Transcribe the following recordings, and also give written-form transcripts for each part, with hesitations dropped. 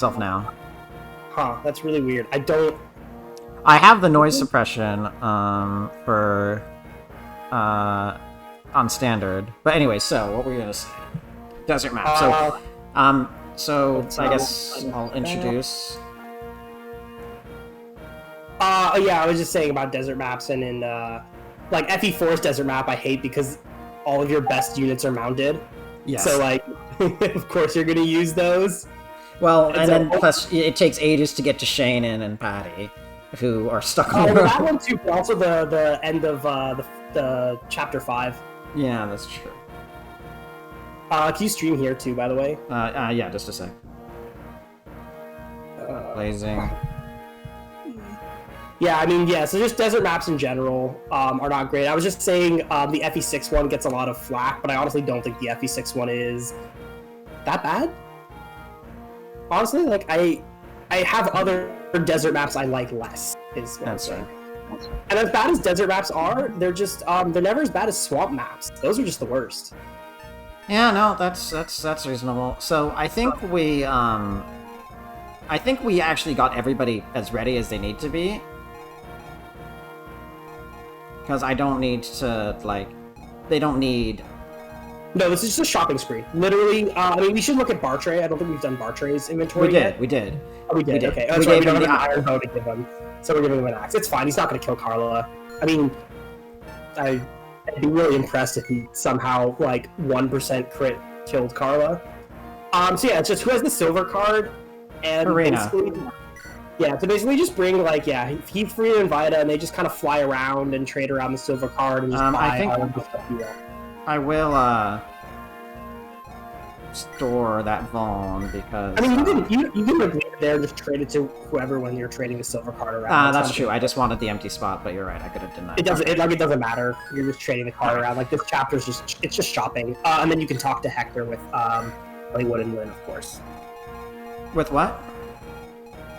myself now. Huh, that's really weird. I don't... I have the noise suppression for on standard. But anyway, so what were you gonna say? Desert map. So I guess I'll introduce. Yeah, I was just saying about desert maps, and in like FE4's desert map, I hate because all of your best units are mounted. Yes. So like, of course you're gonna use those. Well, and then plus it takes ages to get to Shannon and Patty, who are stuck on the road. That one too, but also the end of the chapter 5. Yeah, that's true. Can you stream here too, by the way? Yeah, just a sec. Blazing. Yeah, I mean, yeah, so just desert maps in general are not great. I was just saying the FE6 one gets a lot of flack, but I honestly don't think the FE6 one is that bad. Honestly, like, I have other desert maps I like less, is what I'm saying. And as bad as desert maps are, they're just, they're never as bad as swamp maps. Those are just the worst. Yeah, no, that's reasonable. So I think we actually got everybody as ready as they need to be. Because I don't need to, like, they don't need... No, this is just a shopping spree. Literally, I mean, we should look at Bartray. I don't think we've done Bartray's inventory yet. We did. Oh, we did? Okay. That's right, we don't have an iron bow to give him. So we're giving him an axe. It's fine, he's not going to kill Carla. I mean, I'd be really impressed if he somehow, like, 1% crit killed Carla. So yeah, it's just who has the silver card, and basically... Yeah, so basically just bring, like, yeah, he's free and Vita, and they just kind of fly around and trade around the silver card and just buy all of the stuff you want. I will, store that Vaughn, because... I mean, you can like, leave it there and just trade it to whoever when you're trading the silver card around. That's true. I just wanted the empty spot, but you're right. I could have done that. It doesn't matter. You're just trading the card around. Like, this chapter's it's just shopping. And then you can talk to Hector with, Hollywood and Lynn, of course. With what?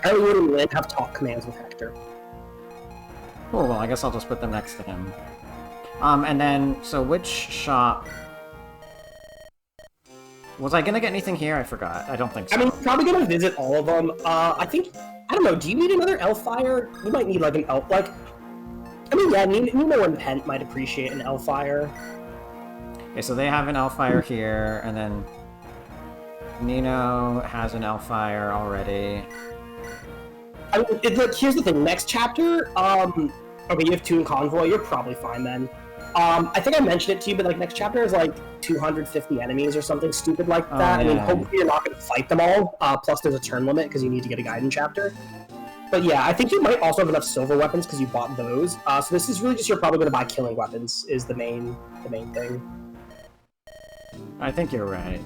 Hollywood and Lynn have talk commands with Hector. Cool, well, I guess I'll just put them next to him. And then, so which shop... Was I gonna get anything here? I forgot. I don't think so. I mean, probably gonna visit all of them. I don't know, do you need another Elfire? You might need, like, an Elf, like... I mean, yeah, Nino and Pent might appreciate an Elfire. Okay, so they have an Elfire here, and then... Nino has an Elfire already. I mean, here's the thing, next chapter, okay, you have 2 in Convoy, you're probably fine then. I think I mentioned it to you, but like next chapter is like 250 enemies or something stupid like that. I mean, hopefully you're not going to fight them all, plus there's a turn limit because you need to get a Gaiden chapter. But yeah, I think you might also have enough silver weapons because you bought those. So this is really just you're probably going to buy killing weapons is the main thing. I think you're right.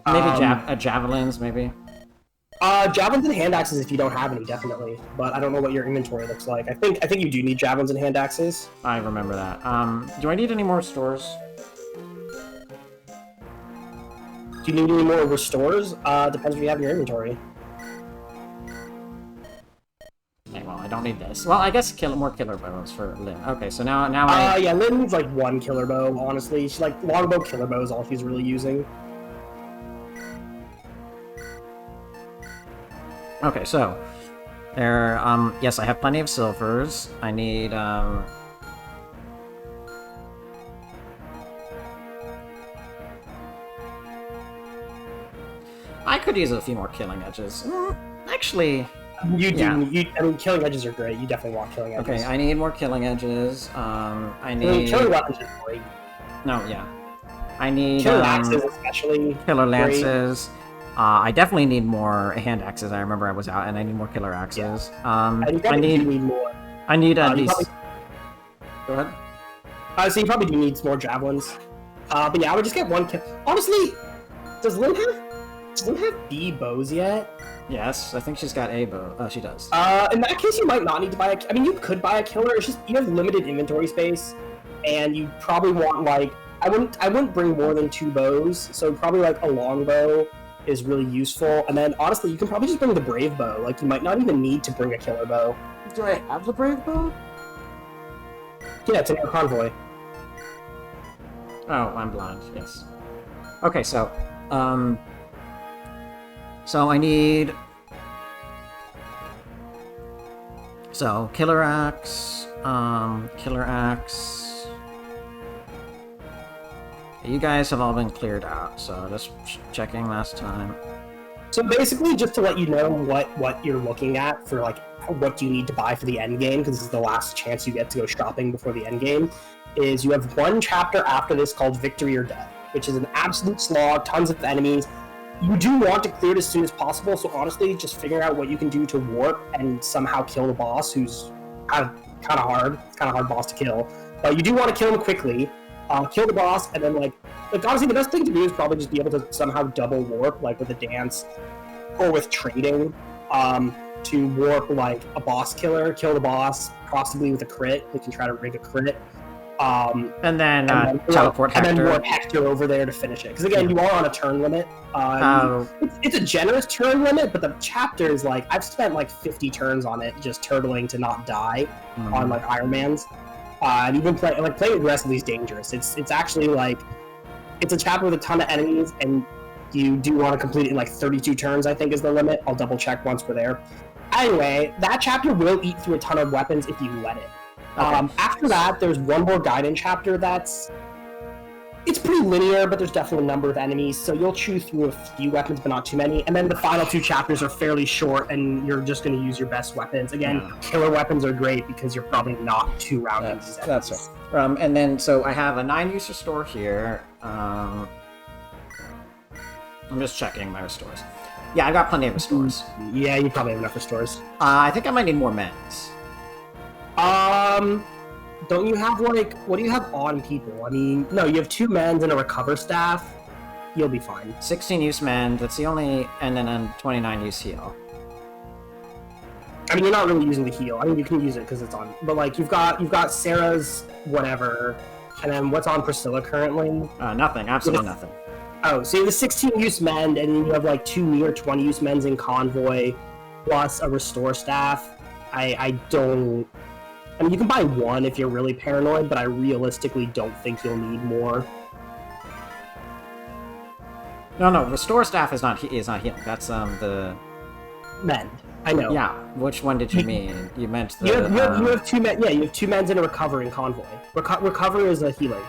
Maybe javelins, maybe? Javelins and hand axes if you don't have any, definitely. But I don't know what your inventory looks like. I think you do need javelins and hand axes. I remember that. Do I need any more stores? Do you need any more restores? Depends what you have in your inventory. Okay, well, I don't need this. Well, I guess more killer bows for Lynn. Okay, so now yeah, Lynn needs like 1 killer bow, honestly. She's like, longbow killer bow is all she's really using. Okay, so there. Yes, I have plenty of silvers. I need. I could use a few more killing edges. Actually, you do. Yeah. I mean, killing edges are great. You definitely want killing edges. Okay, I need more killing edges. I need. Killing weapons are great. No, yeah. I need. Killer axes, especially. Killer lances. I definitely need more hand axes. I remember I was out, and I need more killer axes. Yeah. I need more. I need at least. Go ahead. So you probably do need more javelins. But yeah, I would just get 1 kill. Honestly, does Lynn have B bows yet? Yes, I think she's got A bow. She does. In that case, you might not need to buy I mean, you could buy a killer. It's just you have limited inventory space, and you probably want like I wouldn't bring more than 2 bows. So probably like a longbow is really useful, and then honestly you can probably just bring the brave bow. Like, you might not even need to bring a killer bow. Do I have the brave bow? Yeah, it's in your convoy. Oh, I'm blind. Yes. Okay, so So I need... So, Killer Axe, Killer Axe... You guys have all been cleared out, so just checking last time. So basically, just to let you know what you're looking at for, like, what you need to buy for the end game, because this is the last chance you get to go shopping before the end game, is you have one chapter after this called Victory or Death, which is an absolute slog, tons of enemies. You do want to clear it as soon as possible, so honestly, just figuring out what you can do to warp and somehow kill the boss, who's kind of hard. It's kind of hard boss to kill. But you do want to kill him quickly, kill the boss, and then, like honestly, the best thing to do is probably just be able to somehow double warp, like with a dance, or with trading, to warp, like, a boss killer, kill the boss, possibly with a crit. You can try to rig a crit. And then teleport Hector. And then warp Hector over there to finish it. Because again, you are on a turn limit. It's a generous turn limit, but the chapter is like, I've spent like 50 turns on it just turtling to not die on like Iron Man's. And even playing aggressively is dangerous. It's actually like, it's a chapter with a ton of enemies, and you do want to complete it in like 32 turns, I think is the limit. I'll double check once we're there. Anyway, that chapter will eat through a ton of weapons if you let it. Okay. After that, there's one more Gaiden chapter it's pretty linear, but there's definitely a number of enemies, so you'll chew through a few weapons, but not too many. And then the final two chapters are fairly short, and you're just going to use your best weapons. Again, killer weapons are great because you're probably not too rounded. That's right. And then, so I have a 9-use restore here. I'm just checking my restores. Yeah, I've got plenty of restores. Yeah, you probably have enough restores. I think I might need more mends. Don't you have, like, what do you have on people? I mean, no, you have 2 mends and a recover staff. You'll be fine. 16-use mend, that's the only, and then a 29-use heal. I mean, you're not really using the heal. I mean, you can use it because it's on, but like, you've got Sarah's whatever, and then what's on Priscilla currently? Nothing, absolutely nothing. Oh, so you have a 16-use mend, and then you have like 2 near 20-use mends in Convoy, plus a restore staff. I mean, you can buy 1 if you're really paranoid, but I realistically don't think you'll need more. No, restore staff is not healing. That's the mend. I know. Yeah, which one did you mean? You meant the... You have 2 men. Yeah, you have 2 mends and a recover in Convoy. Recover is a healing.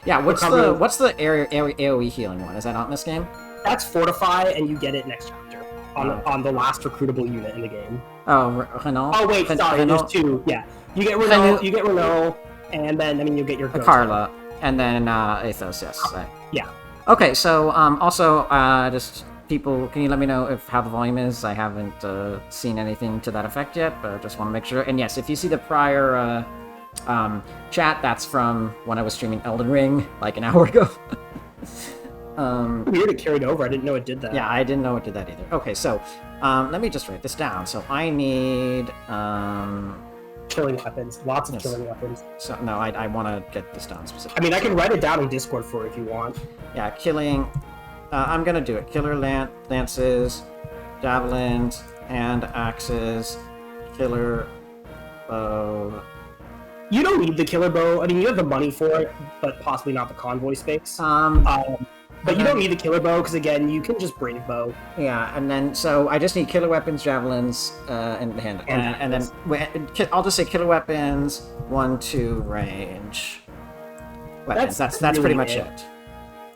Yeah, what's the AoE healing one? Is that not in this game? That's Fortify, and you get it next chapter on the last recruitable unit in the game. Oh, Renault? Oh wait, sorry, there's 2. Yeah, you get Renault, and then you get your Carla, and then Athos. Yes. Yeah. Okay, so also just people, can you let me know how the volume is? I haven't seen anything to that effect yet, but I just want to make sure. And yes, if you see the prior chat, that's from when I was streaming Elden Ring like an hour ago. Weird, it carried over. I didn't know it did that. Yeah, I didn't know it did that either. Okay, so let me just write this down. So I need killing weapons, lots of killing weapons. So no, I want to get this down specifically. I mean, I can write it down in Discord for you if you want. Yeah, killing. I'm gonna do it. Killer lances, javelins, and axes. Killer bow. You don't need the killer bow. I mean, you have the money for it, but possibly not the convoy space. But you don't need the killer bow, because again, you can just brave bow. Yeah, and then, so I just need killer weapons, javelins, and hand. And then, I'll just say killer weapons, 1-2 range weapons. That's really pretty much it.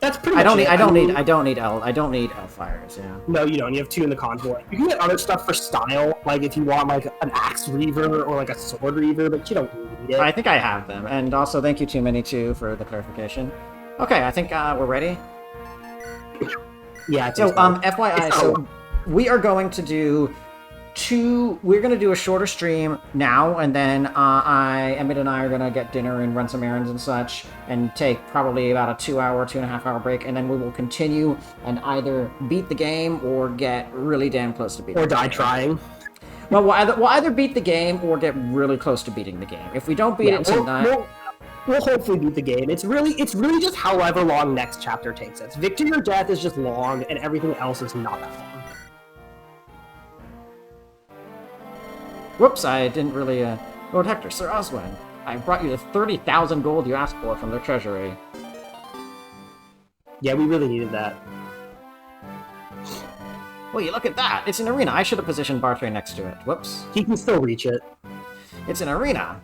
That's pretty much it. I don't need L fires, yeah. No, you don't. You have 2 in the convoy. You can get other stuff for style, like if you want like an axe reaver or like a sword reaver, but you don't need it. I think I have them. And also, thank you Too Many too for the clarification. Okay, I think we're ready. Yeah. So, FYI, so we are going to do we're going to do a shorter stream now, and then Emmett and I are going to get dinner and run some errands and such, and take probably about a 2.5 hour break, and then we will continue and either beat the game or get really damn close to beating it. Or die trying. Well, we'll either beat the game or get really close to beating the game. If we don't beat it tonight... We'll hopefully beat the game. It's really just however long next chapter takes us. Victory or Death is just long, and everything else is not that long. Whoops, I didn't really, Lord Hector, Sir Oswin, I brought you the 30,000 gold you asked for from their treasury. Yeah, we really needed that. Will you look at that? It's an arena. I should have positioned Bartray next to it. Whoops. He can still reach it. It's an arena.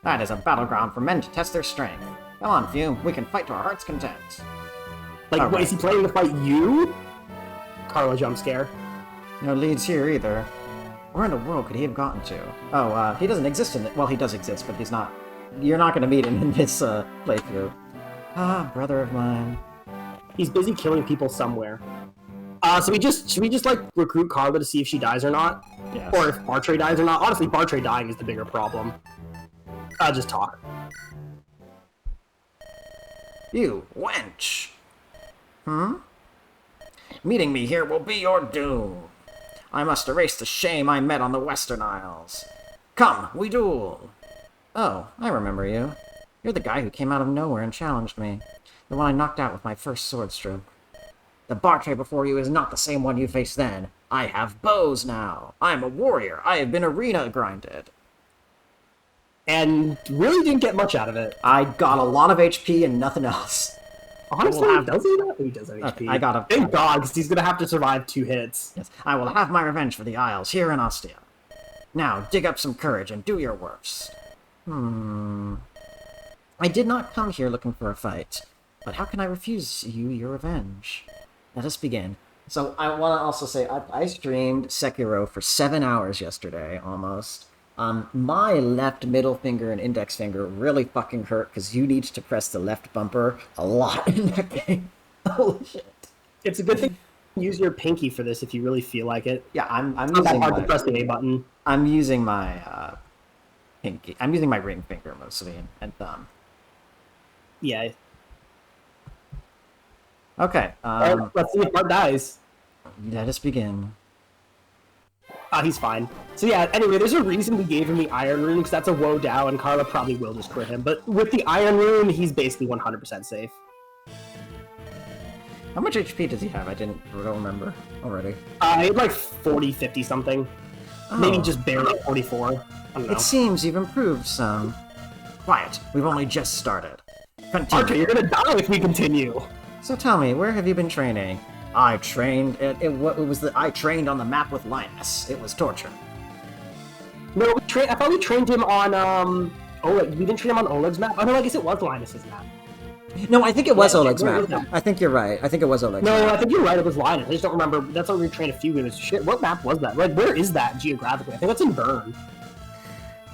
That is a battleground for men to test their strength. Come on, Fume. We can fight to our heart's content. Like, All what, is he planning to fight you? Carla jump scare. No leads here either. Where in the world could he have gotten to? Oh, he doesn't exist in it. Well, he does exist, but he's not. You're not going to meet him in this playthrough. Ah, brother of mine. He's busy killing people somewhere. So should we just like recruit Carla to see if she dies or not? Yes. Or if Bartray dies or not? Honestly, Bartray dying is the bigger problem. Just talk. You wench. Meeting me here will be your doom. I must erase the shame I met on the Western Isles. Come, we duel. Oh, I remember you. You're the guy who came out of nowhere and challenged me. The one I knocked out with my first sword stroke. The Bartray before you is not the same one you faced then. I have bows now. I am a warrior. I have been arena grinded. And really didn't get much out of it. I got a lot of HP and nothing else. Honestly, does he that? He does have HP. Okay, I got a... Thank God, because he's gonna have to survive 2 hits. Yes, I will have my revenge for the Isles here in Ostia. Now, dig up some courage and do your worst. I did not come here looking for a fight, but how can I refuse you your revenge? Let us begin. So, I want to also say, I streamed Sekiro for 7 hours yesterday, almost. My left middle finger and index finger really fucking hurt because you need to press the left bumper a lot in that game. Holy shit. It's a good thing to use your pinky for this if you really feel like it. Yeah, I'm It's not that using hard to my... press the A button. I'm using my, pinky. I'm using my ring finger mostly, and thumb. Yeah. Okay, Let's see if Bart dies. let us begin. He's fine. So yeah, anyway, there's a reason we gave him the Iron Rune, because that's a woe Dow, and Carla probably will just crit him. But with the Iron Rune, he's basically 100% safe. How much HP does he have? I don't remember already. He had like 40, 50 something. Maybe just barely 44. I don't know. It seems you've improved some. Quiet, we've only just started. Continue. Archer, you're gonna die if we continue. So tell me, where have you been training? I trained. I trained on the map with Linus. It was torture. No, I thought we trained him on Oleg. We didn't train him on Oleg's map. Oh no, I guess it was Linus's map. No, I think it was Oleg's where map. is that? I think you're right. I think it was Oleg's No, map. I think you're right. It was Linus. I just don't remember. That's why we trained a few games. Shit, what map was that? Like, where is that geographically? I think that's in Bern.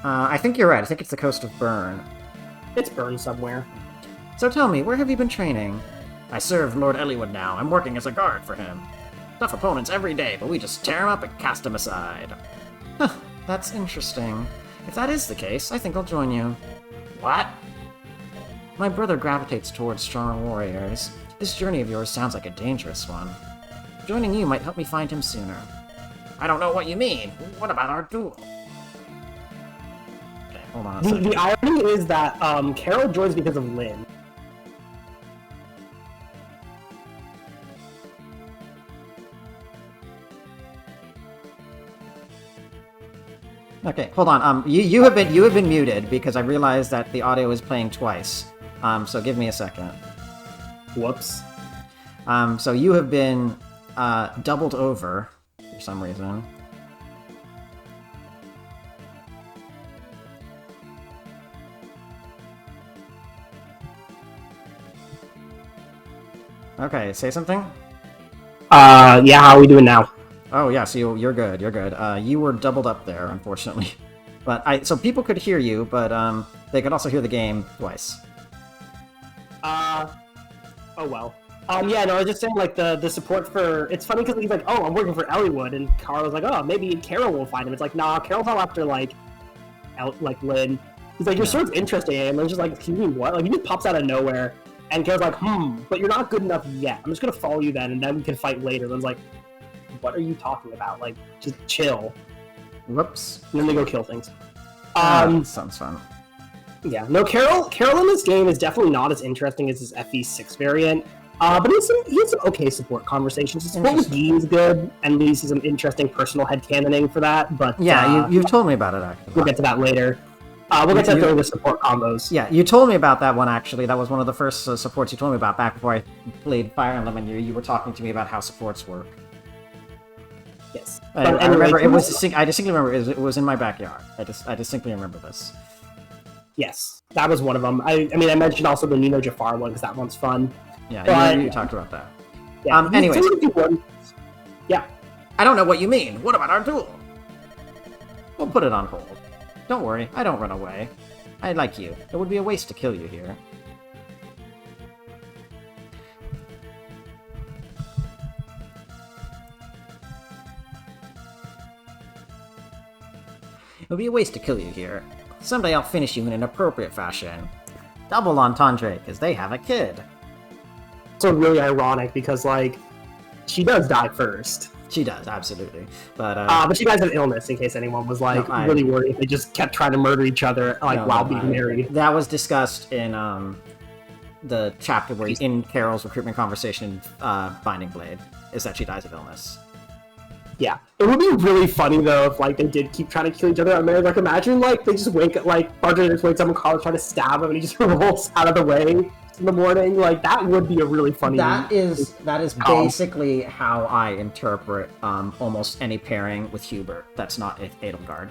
I think you're right. I think it's the coast of Bern. It's Bern somewhere. So tell me, where have you been training? I serve Lord Eliwood now. I'm working as a guard for him. Tough opponents every day, but we just tear him up and cast him aside. Huh, that's interesting. If that is the case, I think I'll join you. What? My brother gravitates towards strong warriors. This journey of yours sounds like a dangerous one. Joining you might help me find him sooner. I don't know what you mean. What about our duel? Okay, hold on a second. The irony is that Carol joins because of Lynn. Okay, hold on. You have been muted because I realized that the audio is playing twice. So give me a second. Whoops. So you have been doubled over for some reason. Okay, say something. Yeah, how are we doing now? Oh yeah, so you're good. You're good. You were doubled up there, unfortunately. But so people could hear you, but they could also hear the game twice. Oh well. Yeah, no, I was just saying, like, the support for... It's funny because he's like, oh, I'm working for Eliwood, and Carl was like, oh, maybe Carol will find him. It's like, nah, Carol's all after, like, Lynn. He's like, your sword's interesting, and Lynn's just like, excuse me, what? Like, he just pops out of nowhere, and Carol's like, but you're not good enough yet. I'm just gonna follow you then, and then we can fight later. Lynn's like, what are you talking about? Like, just chill. Whoops. And then they go kill things. Sounds fun. Yeah, no, Carol in this game is definitely not as interesting as his FE6 variant. But he has some okay support conversations. His support with Dee is good, and leads to some interesting personal headcanoning for that. But yeah, you've told me about it actually. We'll get to that later. We'll get to that during the support combos. Yeah, you told me about that one actually. That was one of the first supports you told me about back before I played Fire Emblem, and you were talking to me about how supports work. Yes. I But remember anyway, it was. I distinctly remember it was in my backyard. I distinctly remember this. Yes, that was one of them. I mean, I mentioned also the Nino Jafar one because that one's fun. Yeah, But, you talked about that. yeah, Anyways, yeah. I don't know what you mean. What about our duel? We'll put it on hold. Don't worry, I don't run away. I like you. It would be a waste to kill you here. It would be a waste to kill you here. Someday I'll finish you in an appropriate fashion. Double entendre, because they have a kid. So really ironic because like she does die first. She does, absolutely. But she dies of illness, in case anyone was like No, really worried if they just kept trying to murder each other while being married. That was discussed in the chapter where in Carol's recruitment conversation in Binding Blade, is that she dies of illness. Yeah, it would be really funny though if like they did keep trying to kill each other on marriage. Like imagine like they just wake up like Barger just wakes up in college trying to stab him and he just rolls out of the way in the morning. Like that would be a really funny. That is basically how I interpret almost any pairing with Hubert. That's not Edelgard.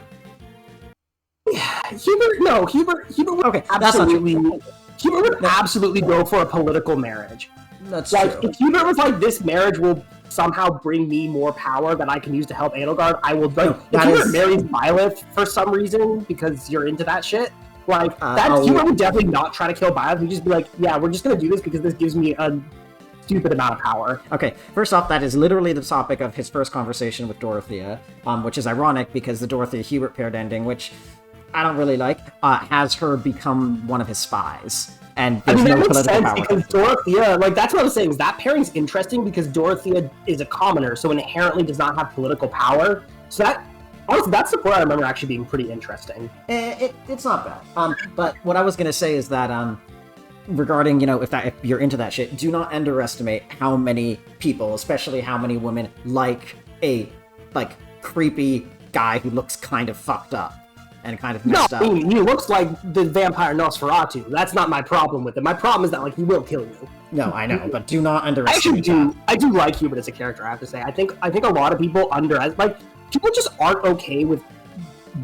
Yeah, Hubert would Okay, that's not true. Hubert would absolutely go for a political marriage. That's like true. if Hubert was like, this marriage will somehow bring me more power that I can use to help Edelgard, I will like if Hubert marries Byleth for some reason because you're into that shit, like Hubert would definitely not try to kill Byleth. He'd just be like, yeah, we're just gonna do this because this gives me a stupid amount of power. Okay, first off, that is literally the topic of his first conversation with Dorothea, which is ironic because the Dorothea-Hubert paired ending, which I don't really like, has her become one of his spies. And there's that makes political sense power. Because Dorothea, like that's what I was saying, is that pairing's interesting because Dorothea is a commoner, so inherently does not have political power. So that, honestly, that's the part I remember actually being pretty interesting. It's not bad. But what I was gonna say is that regarding, if you're into that shit, do not underestimate how many people, especially how many women, like a creepy guy who looks kind of fucked up. And kind of messed up. He looks like the vampire Nosferatu. That's not my problem with it. My problem is that he will kill you. No, I know, but do not underestimate that. I do like Hubert as a character, I have to say. I think a lot of people people just aren't okay with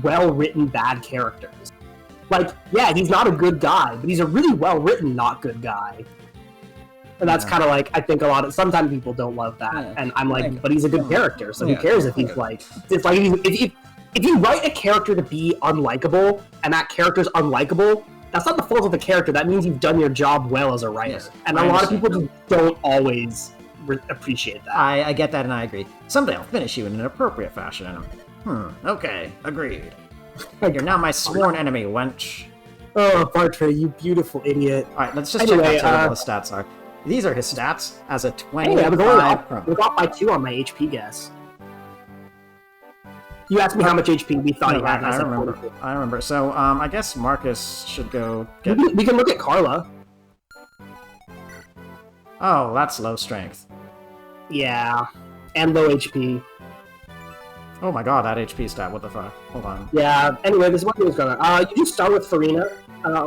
well-written bad characters. Yeah, he's not a good guy, but he's a really well-written not good guy. And that's kind of I think sometimes people don't love that. Yeah. And I'm but he's a good character, so who cares if he's if you write a character to be unlikable, and that character's unlikable, that's not the fault of the character. That means you've done your job well as a writer. Yes, and a lot of people just don't always appreciate that. I get that, and I agree. Someday I'll finish you in an appropriate fashion. Okay, agreed. You're now my sworn enemy, wench. Oh, Bartre, you beautiful idiot. Alright, let's just check how terrible his stats are. These are his stats as a 25 I was off by 2 on my HP guess. You asked me how much HP we thought he had. I remember. So, I guess Marcus should go get... We can look at Carla. Oh, that's low strength. Yeah, and low HP. Oh my god, that HP stat, what the fuck? Hold on. Yeah, anyway, this is what he was going on. You just start with Farina.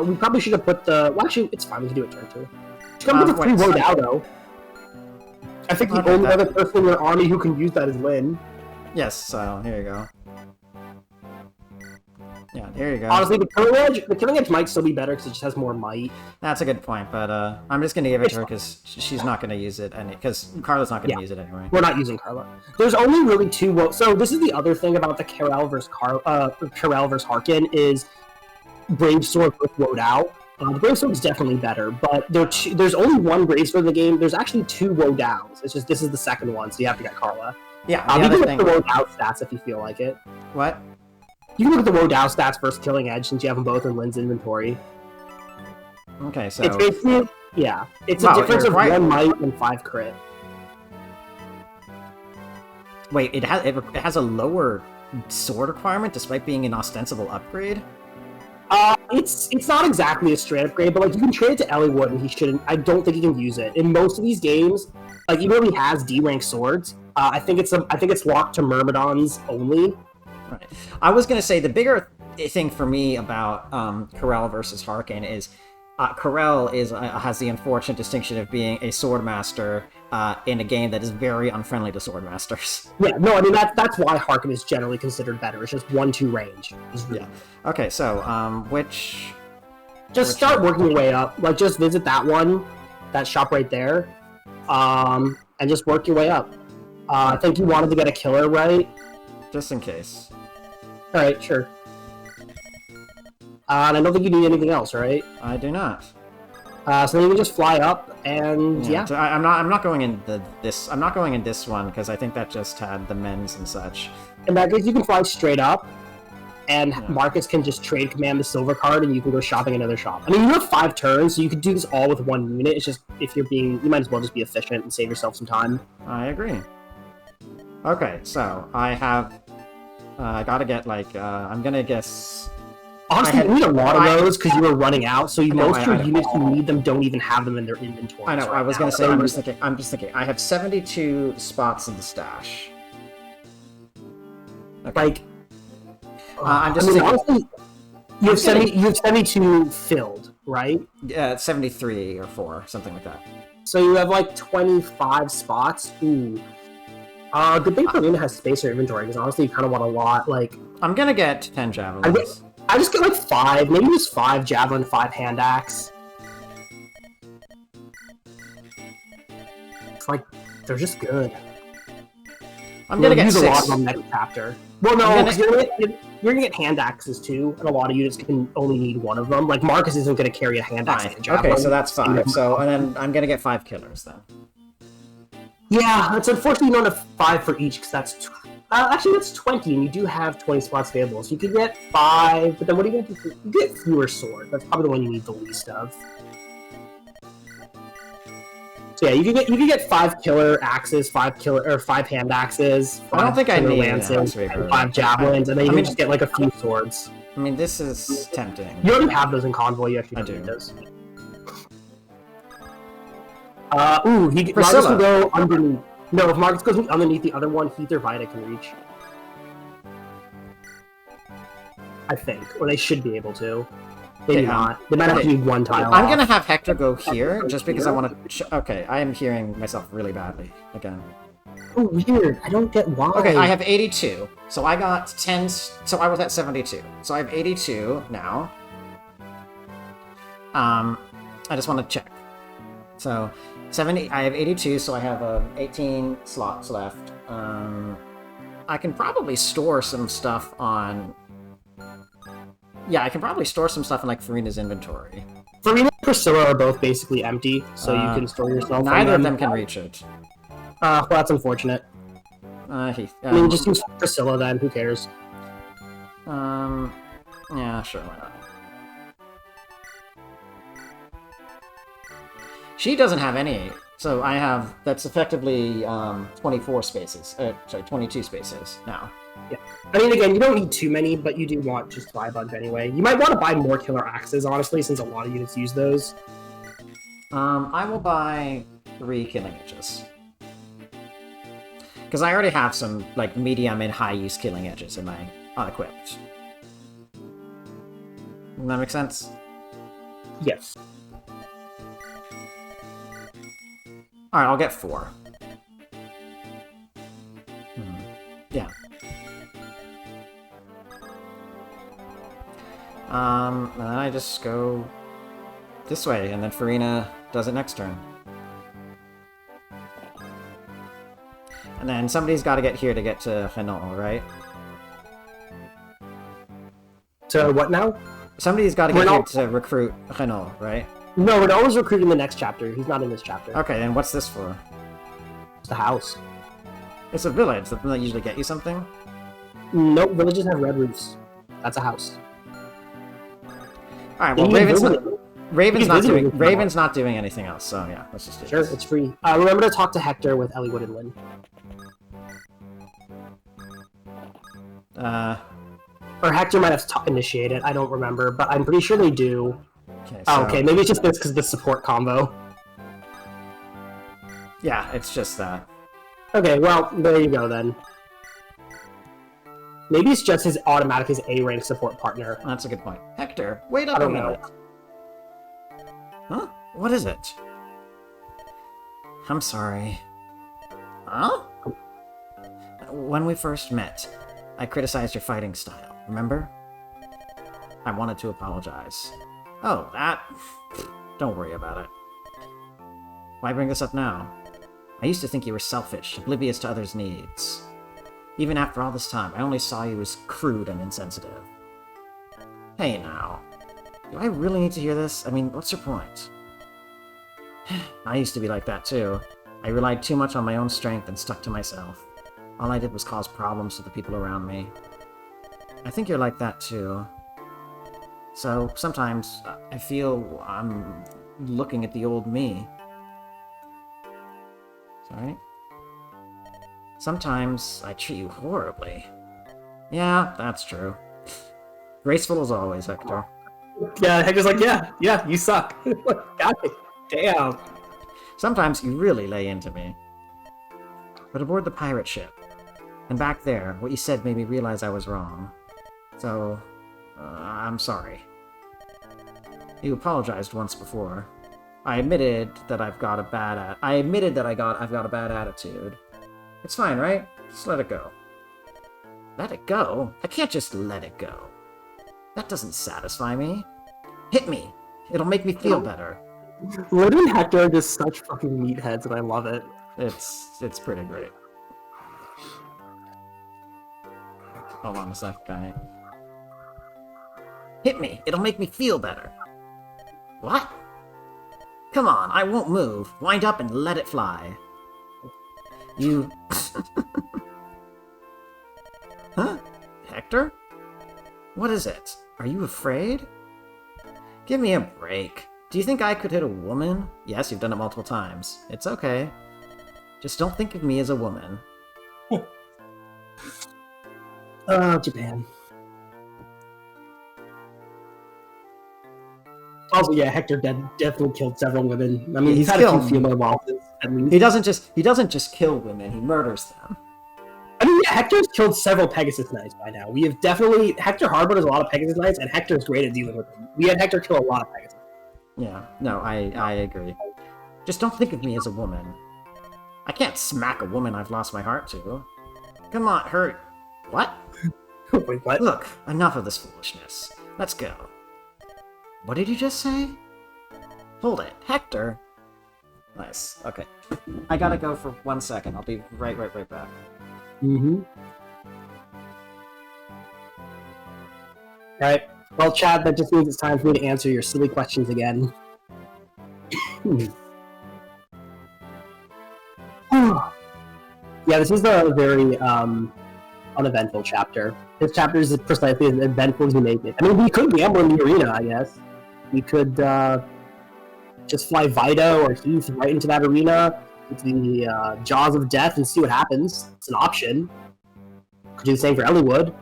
We probably should have put the... Well, actually, it's fine, we can do it turn 2. You can put the 3 Rodao, though. I think the only other person in your army who can use that is Lynn. Yes, so here you go. Yeah, there you go. Honestly, the killing edge might still be better because it just has more might. That's a good point, but I'm just gonna give it to her because she's not gonna use it, because Carla's not gonna use it anyway. We're not using Carla. There's only really 2. So this is the other thing about the Karel versus Harkin is Bravesword with Rodao. The Bravesword is definitely better, but there's only 1 Bravesword in the game. There's actually 2 Rodaos. It's just this is the second one, so you have to get Carla. Yeah, you can look at the Rodao stats if you feel like it. What? You can look at the Rodao stats versus Killing Edge since you have them both in Lynn's inventory. Okay, so... It's basically... Yeah. It's a difference of 1 might and 5 crit. Wait, it has a lower sword requirement despite being an ostensible upgrade? It's not exactly a straight upgrade, but you can trade it to Eliwood and he shouldn't... I don't think he can use it. In most of these games, even though he has D-rank swords, I think it's locked to Myrmidons only. Right. I was going to say the bigger thing for me about Karel versus Harkin is Corel has the unfortunate distinction of being a swordmaster in a game that is very unfriendly to swordmasters. Yeah, no, I mean that's why Harken is generally considered better. It's just 1-2 range. Yeah. Okay, so which? Just start working your way up. Like, just visit that one, that shop right there, and just work your way up. I think you wanted to get a killer, right? Just in case. All right, sure. And I don't think you need anything else, right? I do not. So then you can just fly up, and yeah. So I'm not going in this. I'm not going in this one because I think that just had the men's and such. In that case, you can fly straight up, and Marcus can just trade command the silver card, and you can go shopping another shop. I mean, you have 5 turns, so you could do this all with 1 unit. It's just if you're being, you might as well just be efficient and save yourself some time. I agree. Okay, so I have. I gotta get like. I'm gonna guess. Honestly, you need a lot of those because you were running out. So most of your units who need them don't even have them in their inventory. I know. I was gonna say. I'm just thinking. I have 72 spots in the stash. Okay. Like. I'm just thinking. Honestly, you have 72 filled, right? Yeah, 73 or 4, something like that. So you have like 25 spots. Ooh. Good thing Karina has space in her inventory because honestly, you kind of want a lot. Like. I'm gonna get 10 javelins. I just get like 5, maybe just 5 javelin, 5 hand axe. It's like they're just good. I'm gonna get 6. A lot of them next chapter. Well, no, because you're gonna get hand axes too, and a lot of units can only need one of them. Like Marcus isn't gonna carry a hand axe. And a javelin. Okay, so that's 5. So and then I'm gonna get 5 killers then. Yeah, it's unfortunately you don't have 5 for each because that's. Actually, that's 20, and you do have 20 spots available. So you could get 5, but then what are you going to do? You get fewer swords. That's probably the one you need the least of. So yeah, you can get 5 killer axes, 5 hand axes. I don't think I need lances, and 5 javelins, and then you can just get like a few swords. I mean, this is tempting. You already have those in convoy. You actually do. Need those. Marcus can go underneath. No, if Marcus goes underneath the other one, Heath or Vita can reach. I think. Or they should be able to. Maybe not. They might have to do 1 tile I'm going to have Hector go here, just because I want to... Okay, I am hearing myself really badly again. Oh, weird. I don't get why. Okay, I have 82. So I got 10... So I was at 72. So I have 82 now. I just want to check. So... 70. I have 82, so I have 18 slots left. I can probably store some stuff on... Yeah, I can probably store some stuff in, like, Farina's inventory. Farina and Priscilla are both basically empty, so you can store yourself. Neither of them can reach it. Well, that's unfortunate. I mean, just use Priscilla then, who cares? Yeah, sure, why not? She doesn't have any, so I have, that's effectively 24 spaces, sorry, 22 spaces now. Yeah. I mean, again, you don't need too many, but you do want just to buy a bunch anyway. You might want to buy more killer axes, honestly, since a lot of units use those. I will buy 3 killing edges. Because I already have some, like, medium and high use killing edges in my unequipped. Does that make sense? Yes. Alright, I'll get 4. Yeah. And then I just go this way, and then Farina does it next turn. And then somebody's got to get here to get to Hanol, right? So what now? Somebody's got to get here to recruit Hanol, right? No, Renault's recruiting the next chapter. He's not in this chapter. Okay, then what's this for? It's the house. It's a village. Doesn't that usually get you something? Nope, villages have red roofs. That's a house. Alright, well, Raven's not doing anything else, so yeah, let's just do this. Sure, it's free. Remember to talk to Hector with Elliewood and Lynn. Or Hector might have initiated, I don't remember, but I'm pretty sure they do. Okay, so... okay, maybe it's just this because of the support combo. Yeah, it's just that. Okay, well, there you go then. Maybe it's just his automatic his A-rank support partner. That's a good point. Hector, wait up I don't a minute. know. Huh? What is it? I'm sorry. Huh? When we first met, I criticized your fighting style, remember? I wanted to apologize. Oh, that... Don't worry about it. Why bring this up now? I used to think you were selfish, oblivious to others' needs. Even after all this time, I only saw you as crude and insensitive. Hey now. Do I really need to hear this? I mean, what's your point? I used to be like that too. I relied too much on my own strength and stuck to myself. All I did was cause problems to the people around me. I think you're like that too. So, sometimes, I feel I'm looking at the old me. Sorry? Sometimes, I treat you horribly. Yeah, that's true. Graceful as always, Hector. Yeah, Hector's like, yeah, you suck. God damn. Sometimes you really lay into me. But aboard the pirate ship, and back there, what you said made me realize I was wrong. So, I'm sorry. You apologized once before. I admitted that I've got a bad attitude. It's fine, right? Just let it go. Let it go? I can't just let it go. That doesn't satisfy me. Hit me. It'll make me feel better. Lynn and Hector are just such fucking meatheads, and I love it. It's pretty great. Hold on a sec, guy. Hit me. It'll make me feel better. What? Come on, I won't move. Wind up and let it fly. You... Huh? Hector? What is it? Are you afraid? Give me a break. Do you think I could hit a woman? Yes, you've done it multiple times. It's okay. Just don't think of me as a woman. Japan. Also, yeah, Hector definitely killed several women. I mean, he's had a few female bosses. At least. He doesn't just kill women, he murders them. I mean, yeah, Hector's killed several Pegasus Knights by now. We have definitely... Hector harbored a lot of Pegasus Knights, and Hector's great at dealing with them. We had Hector kill a lot of Pegasus. Yeah, no, I agree. Just don't think of me as a woman. I can't smack a woman I've lost my heart to. Come on, hurt. What? Wait, what? Look, enough of this foolishness. Let's go. What did you just say? Hold it, Hector. Nice, okay. I gotta go for 1 second. I'll be right back. Mm-hmm. Alright. Well, Chad, that just means it's time for me to answer your silly questions again. Yeah, this is a very uneventful chapter. This chapter is precisely as eventful as you make it. I mean, we could gamble in the arena, I guess. We could just fly Vito or Heath right into that arena, into the jaws of death, and see what happens. It's an option. Could do the same for Elliewood.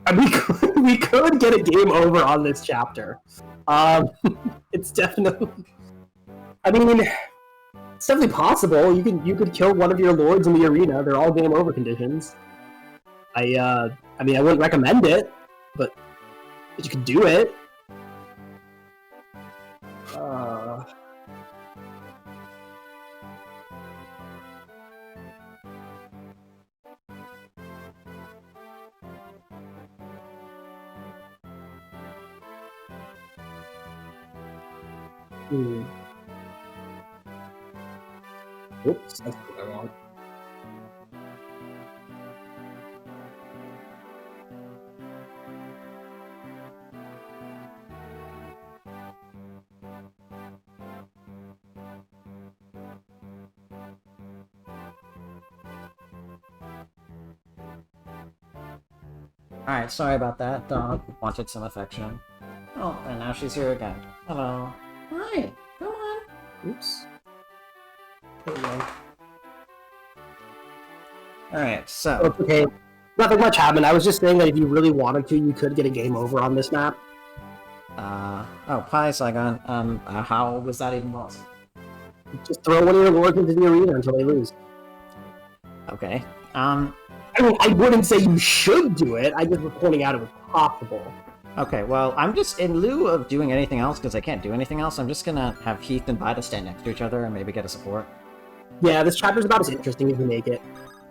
And we could get a game over on this chapter. It's definitely... I mean, it's definitely possible. You could kill one of your lords in the arena. They're all game over conditions. I mean, I wouldn't recommend it, but you could do it. Oops, that's what I want. Alright, sorry about that. Dog wanted some affection. Oh, and now she's here again. Hello. Hi, come on. Oops. Alright, so... Okay, nothing much happened. I was just saying that if you really wanted to, you could get a game over on this map. Oh, Pi Saigon. How was that even possible? Just throw one of your lords into the arena until they lose. Okay. I mean, I wouldn't say you should do it. I just was pointing out it was possible. Okay, well, I'm just, in lieu of doing anything else, because I can't do anything else, I'm just gonna have Heath and Vida stand next to each other and maybe get a support. Yeah, this chapter's about as interesting as you make it.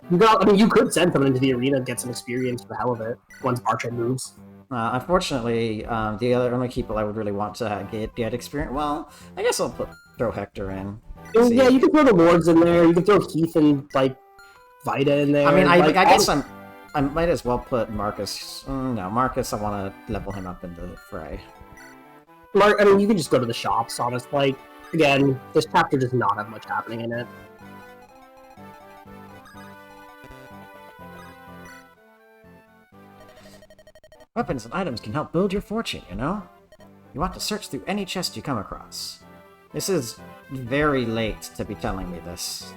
You could send someone into the arena and get some experience for the hell of it, once Bartra moves. Unfortunately, the only people I would really want to get experience, well, I guess I'll throw Hector in. Yeah, you can throw the Lords in there, you can throw Heath and, like, Vida in there. I mean, I guess I might as well put Marcus. No, Marcus, I want to level him up in the fray. I mean, you can just go to the shops, honestly. Like, again, this chapter does not have much happening in it. Weapons and items can help build your fortune, you know? You want to search through any chest you come across. This is very late to be telling me this.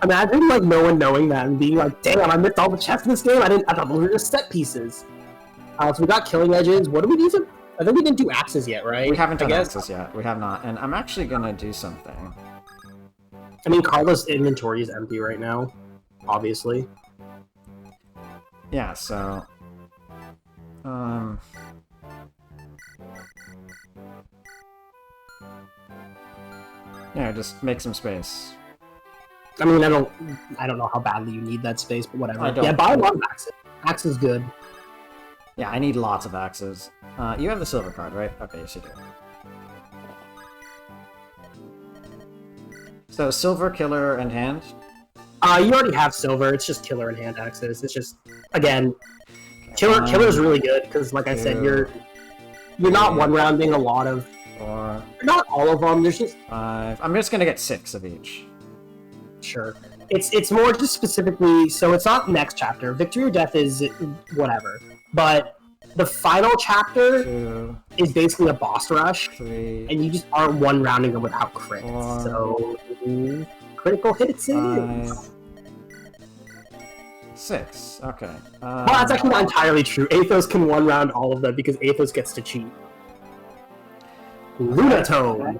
Imagine, like, no one knowing that and being like, damn, I missed all the chests in this game, I thought those were just set pieces. So we got killing edges. What do we do? I think we didn't do axes yet, right? We haven't done axes yet. We have not. And I'm actually gonna do something. I mean, Carla's inventory is empty right now, obviously. Yeah, so... Yeah, just make some space. I mean, I don't know how badly you need that space, but whatever. I don't. Yeah, buy a lot of axes. Axe is good. Yeah, I need lots of axes. You have the silver card, right? Okay, yes you do. So, silver, killer, and hand? You already have silver, it's just killer and hand axes. It's just, again, killer's really good, because like I said, you're not one-rounding a lot of... 4... Not all of them, there's just... 5... I'm just gonna get 6 of each. Sure. It's more just specifically, so it's not next chapter. Victory or Death is whatever. But the final chapter 2, is basically a boss rush, 3, and you just aren't one-rounding them without crits. 4, So, critical hits it is. 5, 6. Okay. Well, that's actually not entirely true. Athos can one-round all of them because Athos gets to cheat. Lunatone!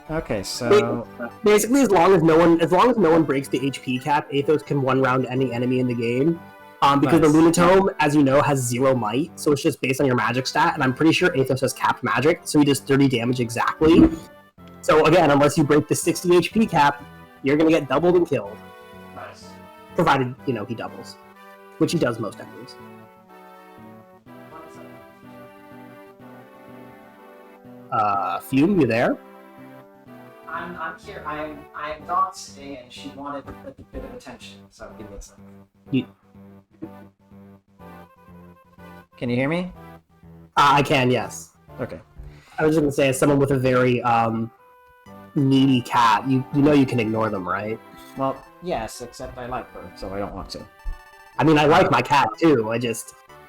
Okay, so... Basically, as long as no one breaks the HP cap, Athos can one-round any enemy in the game. Because Nice. the Lunatome, as you know, has 0 might, so it's just based on your magic stat, and I'm pretty sure Athos has capped magic, so he does 30 damage exactly. So again, unless you break the 60 HP cap, you're gonna get doubled and killed. Nice. Provided, you know, he doubles. Which he does most enemies. Fume, you there? I'm here. I'm not sitting, and she wanted a bit of attention, so give me a second. Can you hear me? I can, yes. Okay. I was just gonna say, as someone with a very, needy cat, you know you can ignore them, right? Well, yes, except I like her, so I don't want to. I mean, I like my cat, too.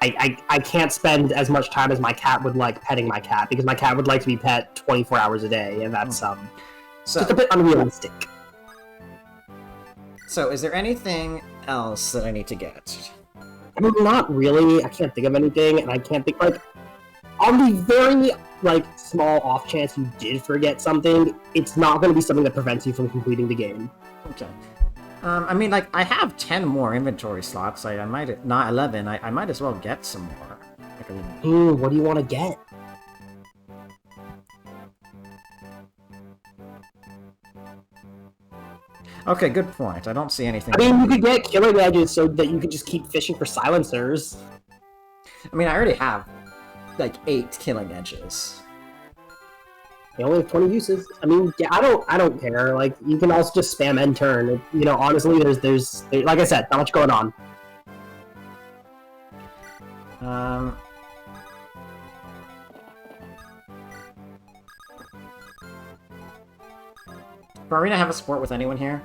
I can't spend as much time as my cat would like petting my cat, because my cat would like to be pet 24 hours a day, and that's, just a bit unrealistic. So, is there anything else that I need to get? I mean, not really. I can't think of anything, and I can't think, like, on the very, like, small off chance you did forget something, it's not going to be something that prevents you from completing the game. Okay. I mean, like, I have 10 more inventory slots. I might... Not 11. I might as well get some more. What do you want to get? Okay, good point. I don't see anything... I mean, you could get killing edges so that you could just keep fishing for silencers. I mean, I already have, like, 8 killing edges. They only have 20 uses. I mean, yeah, I don't care. Like, you can also just spam end turn. You know, honestly, there's like I said, not much going on. Does Arena have a support with anyone here?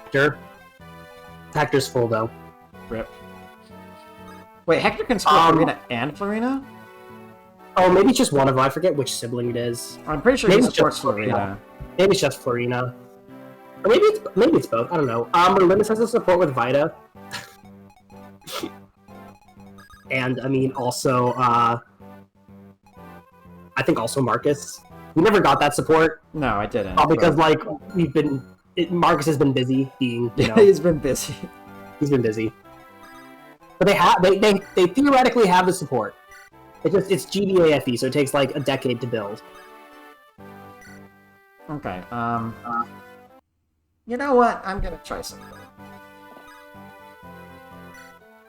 Hector. Hector's full though. Rip. Wait, Hector can support Arena and Florina? Oh, maybe it's just one of them. I forget which sibling it is. I'm pretty sure Maybe he it's supports just Florina. Florina. Maybe it's just Florina. Or maybe it's both. I don't know. Linus has a support with Vida. And I mean, also, I think also Marcus. We never got that support. No, I didn't. Because like Marcus has been busy being, you know. He's been busy. He's been busy. But they theoretically have the support. It's GBAFE, so it takes like a decade to build. Okay. You know what? I'm gonna try something.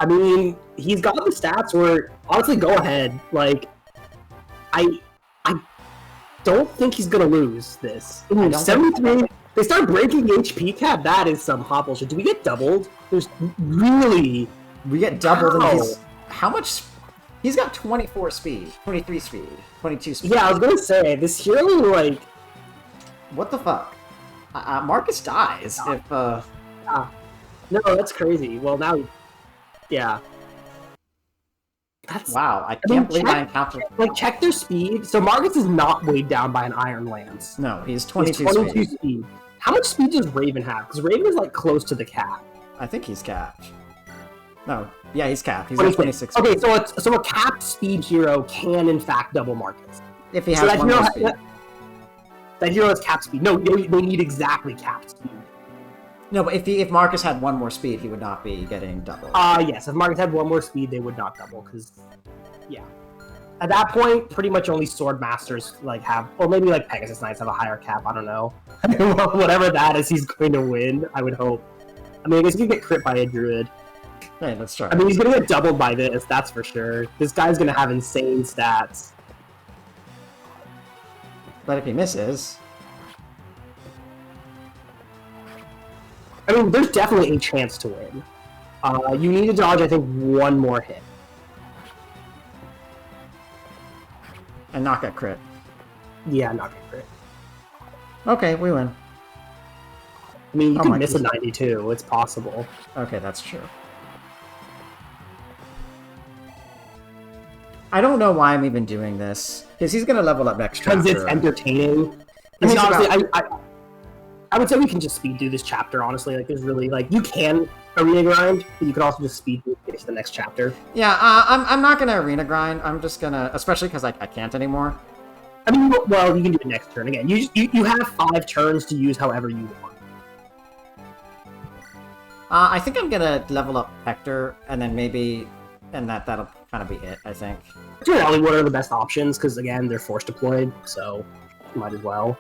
I mean, he's got the stats where, honestly, go ahead. Like, I don't think he's gonna lose this. Ooh, 73. They start breaking HP cap. That is some hot bullshit. Do we get doubled? There's really. We get doubled, and he's how much? He's got 24 speed, 23 speed, 22 speed. Yeah, I was gonna say this hero like. What the fuck? Marcus dies if. No, that's crazy. Well, now. Yeah. Wow, I can't believe I encountered. Like, check their speed. So Marcus is not weighed down by an Iron Lance. No, he's 22 speed. How much speed does Raven have? Because Raven is like close to the cap. I think he's capped. No, yeah, he's capped. He's at 26. Okay, so a capped speed hero can in fact double Marcus if he has one more speed. That hero has capped speed. No, they need exactly capped speed. No, but if Marcus had one more speed, he would not be getting double. Yes, if Marcus had one more speed, they would not double, because, yeah. At that point, pretty much only Sword Masters, like, have, or maybe, like, Pegasus Knights have a higher cap, I don't know. Whatever that is, he's going to win, I would hope. I mean, I guess he could get crit by a Druid. Hey, let's try. I mean, he's going to get doubled by this, that's for sure. This guy's going to have insane stats. But if he misses... I mean, there's definitely a chance to win. You need to dodge, I think, one more hit. And not get crit. Yeah, not get crit. Okay, we win. I mean, you can miss a 92. It's possible. Okay, that's true. I don't know why I'm even doing this. Because he's going to level up next chapter. Because it's entertaining. I mean, honestly, I would say we can just speed through this chapter, honestly. Like, there's really, like, you can arena grind, but you can also just speed through to the next chapter. Yeah, I'm not gonna arena grind. I'm just gonna, especially because I can't anymore. I mean, well, you can do it next turn. Again, you have 5 turns to use however you want. I think I'm gonna level up Hector, and then maybe, and that'll kind of be it, I think. Generally, what are the best options? Because, again, they're force deployed, so might as well.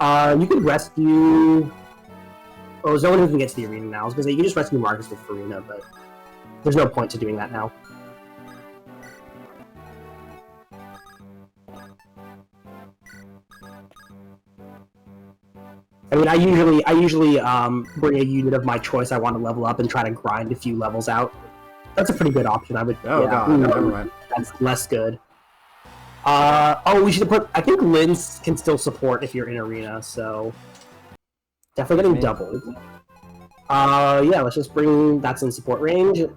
You can rescue... Oh, there's no one who can get to the arena now. I was going to say, you can just rescue Marcus with Farina, but there's no point to doing that now. I mean, I usually bring a unit of my choice I want to level up and try to grind a few levels out. That's a pretty good option, I would... Oh, yeah, God, never mind. That's less good. We should have put... I think Lynn's can still support if you're in arena, so... Definitely getting doubled. Yeah, let's just bring... That's in support range. Yeah.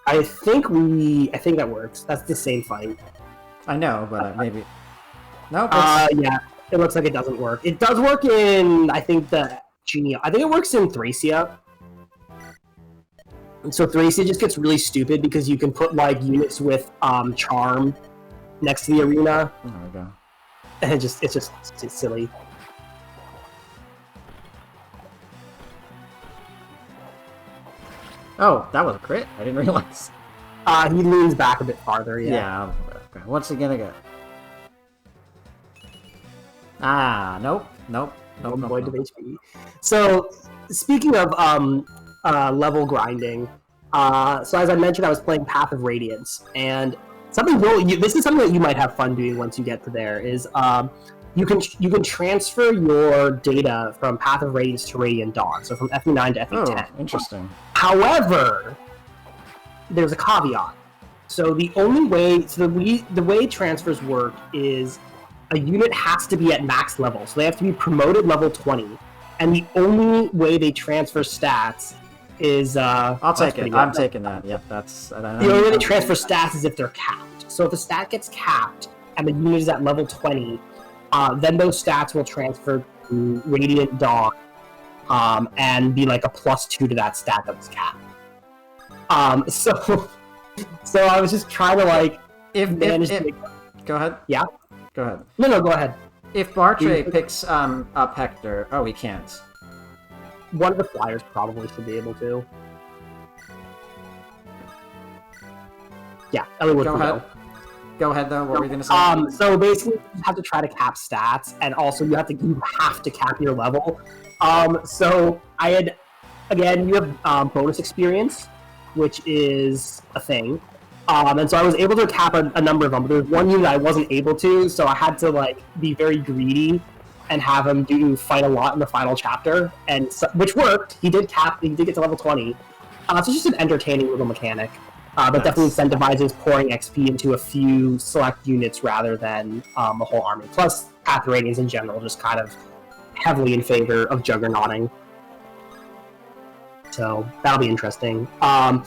I think that works. That's the same fight. I know, but maybe... No, yeah, it looks like it doesn't work. It does work in, I think, I think it works in Thracia. And so Thracia just gets really stupid because you can put, like, units with Charm next to the arena. There we go. And it's just silly. Oh, that was a crit? I didn't realize. He leans back a bit farther, yeah. Yeah, okay. What's he gonna get? Nope. Void of HP. So, speaking of level grinding, so as I mentioned, I was playing Path of Radiance, and this is something that you might have fun doing once you get to there, is you can transfer your data from Path of Radiance to Radiant Dawn, so from FE9 to FE10. Oh, interesting. However, there's a caveat. So the way transfers work is a unit has to be at max level, so they have to be promoted level 20, and the only way they transfer stats is I'll take it. I'm taking that. Yep, that's the only way they transfer stats is if they're capped. So if a stat gets capped and the unit is at level 20, then those stats will transfer to Radiant Dawn and be like a +2 to that stat that was capped. So I was just trying to like Go ahead. Yeah. Go ahead. No, go ahead. If Bartre picks up Hector, oh, he can't. one of the flyers probably should be able to. Yeah, Ellie would Go go. ahead. Go ahead, though. What were you going to say? So basically, you have to try to cap stats, and also you have to cap your level. So I had, again, you have bonus experience, which is a thing. And so I was able to cap a number of them, but there was one unit I wasn't able to, so I had to like be very greedy and have him fight a lot in the final chapter, and so, which worked. He did get to level 20. So it's just an entertaining little mechanic. But definitely incentivizes pouring XP into a few select units rather than a whole army. Plus, Path Radiance in general just kind of heavily in favor of juggernauting. So that'll be interesting. You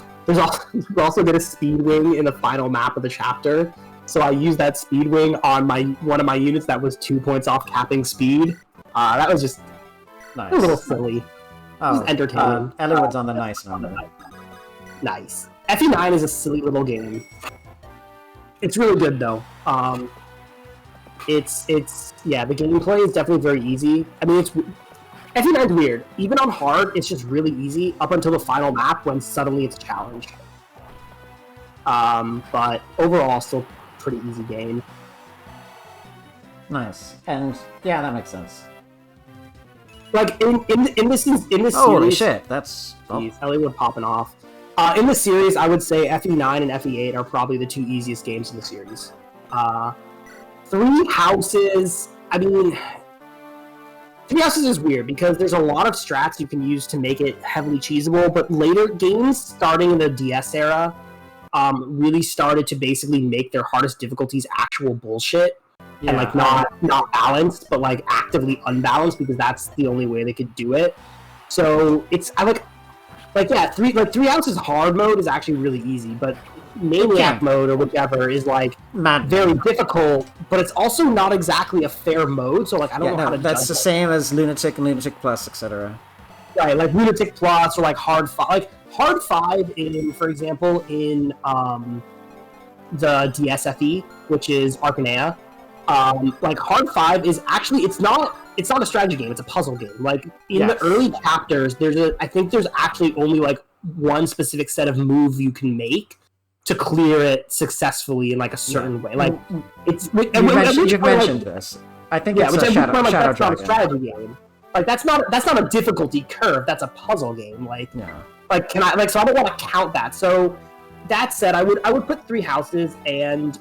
also get a speed wing in the final map of the chapter. So I used that speed wing on one of my units that was 2 points off capping speed. That was just Nice. a little silly. It was entertaining. Eliwood's on the nice number. Nice. FE9 is a silly little game. It's really good though. The gameplay is definitely very easy. I mean, FE9's weird. Even on hard, it's just really easy up until the final map when suddenly it's a challenge. But overall, still pretty easy game. Nice. And yeah, that makes sense. Like in this Holy series, shit, that's Eliwood popping off. In the series, I would say FE9 and FE8 are probably the two easiest games in the series. Three Houses, I mean, Three Houses is weird because there's a lot of strats you can use to make it heavily cheesable, but later games, starting in the DS era, really started to basically make their hardest difficulties actual bullshit. Yeah. And like not balanced, but like actively unbalanced because that's the only way they could do it. So Three Houses hard mode is actually really easy, but Maniac mode or whichever is like very difficult, but it's also not exactly a fair mode. So like I don't know how to. That's the same as Lunatic and Lunatic Plus, etc. Right, like Lunatic Plus or like Hard 5. Like Hard 5 in, for example, in the DSFE, which is Arcanea. Like Hard 5 is actually it's not a strategy game, it's a puzzle game. Like in the early chapters, I think there's actually only like one specific set of moves you can make to clear it successfully in like a certain way. Like it's you've mentioned this. I think it's a Shadow that's Dragon. Not a strategy game. Like that's not a difficulty curve. That's a puzzle game. Like so I don't want to count that. So that said, I would put Three Houses, and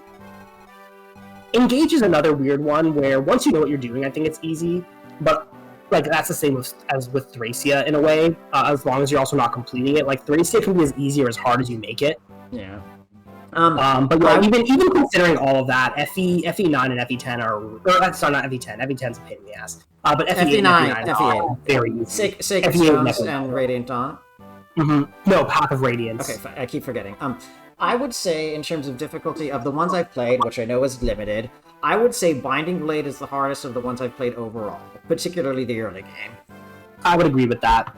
Engage is another weird one where once you know what you're doing, I think it's easy. But like that's the same as with Thracia in a way. As long as you're also not completing it, like Thracia can be as easy or as hard as you make it. Yeah. But yeah, even considering all of that, FE9 and FE10 are sorry, not FE10. FE10's a pain in the ass. But FE8 and FE9 are very easy. Sacred Stones and Radiant Dawn. Mm-hmm. No, Path of Radiance. Okay, I keep forgetting. I would say in terms of difficulty of the ones I've played, which I know is limited, I would say Binding Blade is the hardest of the ones I've played overall, particularly the early game. I would agree with that.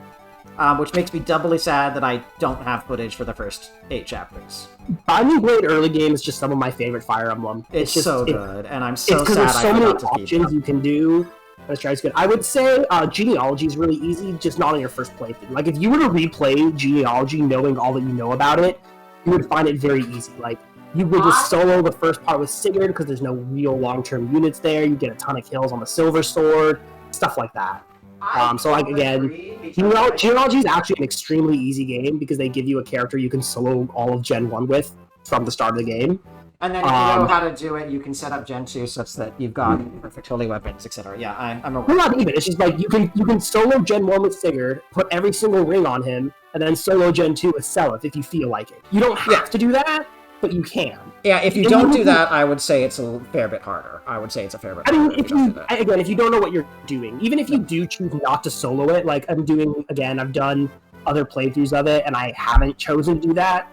Which makes me doubly sad that I don't have footage for the first 8 chapters. Binding Blade early game is just some of my favorite Fire Emblem. It's just so good, and I'm so sad there's so I many forgot to options you can do. That's good. I would say Genealogy is really easy, just not on your first playthrough. Like if you were to replay Genealogy knowing all that you know about it, you would find it very easy. Like you would just solo the first part with Sigurd because there's no real long-term units there. You get a ton of kills on the Silver Sword, stuff like that. So like again, Genealogy is actually an extremely easy game because they give you a character you can solo all of Gen 1 with from the start of the game. And then if you know how to do it, you can set up Gen 2 such that you've got perfect holy weapons, etc. Yeah, I'm aware. Well, not even. It's just like you can solo Gen 1 with Sigurd, put every single ring on him, and then solo Gen 2 with Selith if you feel like it. You don't have to do that, but you can. Yeah, if you don't do that, I would say it's a fair bit harder. I would say it's a fair bit harder. I mean, if you don't know what you're doing, even if you do choose not to solo it, like I've done other playthroughs of it, and I haven't chosen to do that.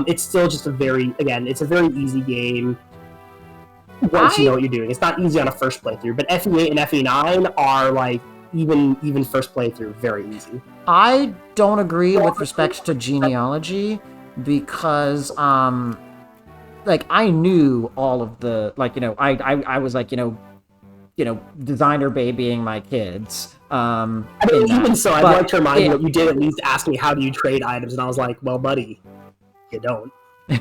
It's still just it's a very easy game once you know what you're doing. It's not easy on a first playthrough, but FE8 and FE9 are like even first playthrough very easy. I don't agree with respect to Genealogy because like I knew all of the I was designer babying my kids. I mean, even so, I'd like to remind you that you did at least ask me how do you trade items, and I was like, well, buddy, you don't.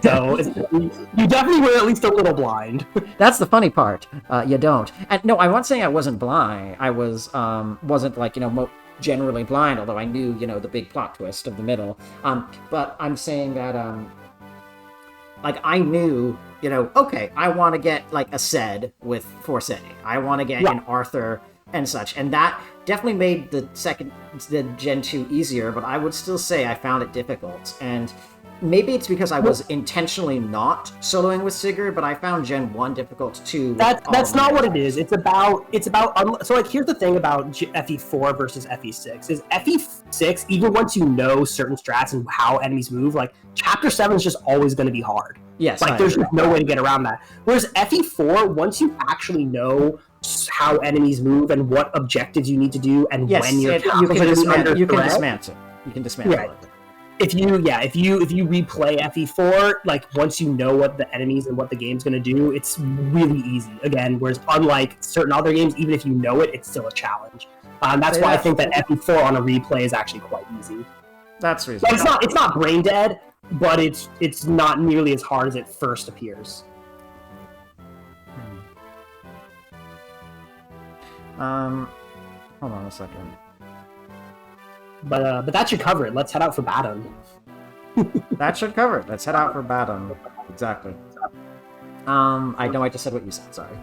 So you definitely were at least a little blind. That's the funny part. You don't. And no, I'm not saying I wasn't blind. I wasn't like generally blind, although I knew the big plot twist of the middle. But I'm saying that like I knew okay, I want to get like a Sed with Forseti. I want to get an Arthur and such, and that definitely made the Gen 2 easier. But I would still say I found it difficult, and maybe it's because I was intentionally not soloing with Sigurd, but I found Gen 1 difficult too. That's not what it is. It's about so like here's the thing about FE4 versus FE6 is FE6, even once you know certain strats and how enemies move, like chapter 7 is just always going to be hard. Yes, like there's just no way to get around that. Whereas FE4, once you actually know how enemies move and what objectives you need to do and when you can dismantle it. You can dismantle it. If you replay FE4, like once you know what the enemies and what the game's going to do, it's really easy. Again, whereas unlike certain other games, even if you know it, it's still a challenge. That's why I think that FE4 on a replay is actually quite easy. That's reasonable. It's not brain dead, but it's not nearly as hard as it first appears. Hold on a second. But that should cover it. Let's head out for Badon. That should cover it. Let's head out for Badon. Exactly. I know I just said what you said. Sorry.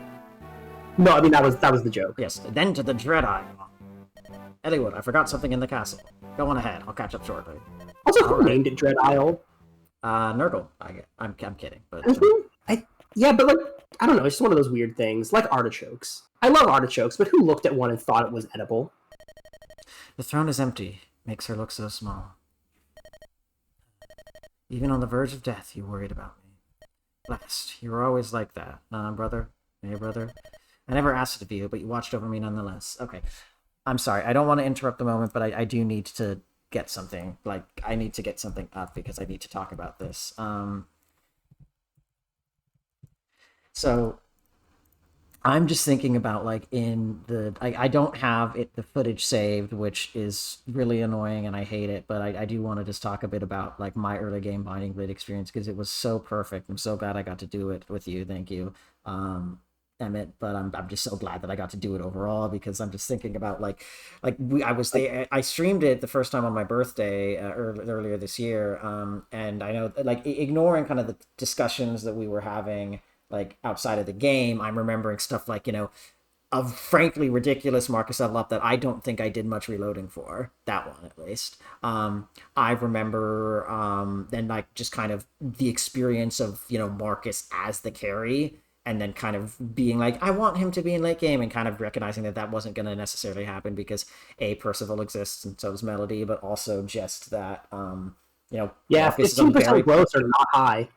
No, I mean that was the joke. Yes. Then to the Dread Isle. Eliwood, I forgot something in the castle. Go on ahead. I'll catch up shortly. Also, who named it Dread Isle? Nurgle. I'm kidding, but yeah, but like I don't know. It's just one of those weird things, like artichokes. I love artichokes, but who looked at one and thought it was edible? The throne is empty. Makes her look so small. Even on the verge of death, you worried about me. Last, you were always like that. Brother? Hey, brother? I never asked it of you, but you watched over me nonetheless. Okay. I'm sorry. I don't want to interrupt the moment, but I do need to get something. Like, I need to get something up because I need to talk about this. So I'm just thinking about like I don't have the footage saved, which is really annoying and I hate it, but I do want to just talk a bit about like my early game Binding Blade experience because it was so perfect. I'm so glad I got to do it with you. Thank you, Emmett. But I'm just so glad that I got to do it overall because I'm just thinking about I was there. I streamed it the first time on my birthday earlier this year, and I know like ignoring kind of the discussions that we were having like outside of the game, I'm remembering stuff like, a frankly ridiculous Marcus level up that I don't think I did much reloading for. That one, at least. I remember then like just kind of the experience of, Marcus as the carry and then kind of being like, I want him to be in late game and kind of recognizing that wasn't going to necessarily happen because Percival exists and so does Melody, but also just that, yeah, 15% growth are not high.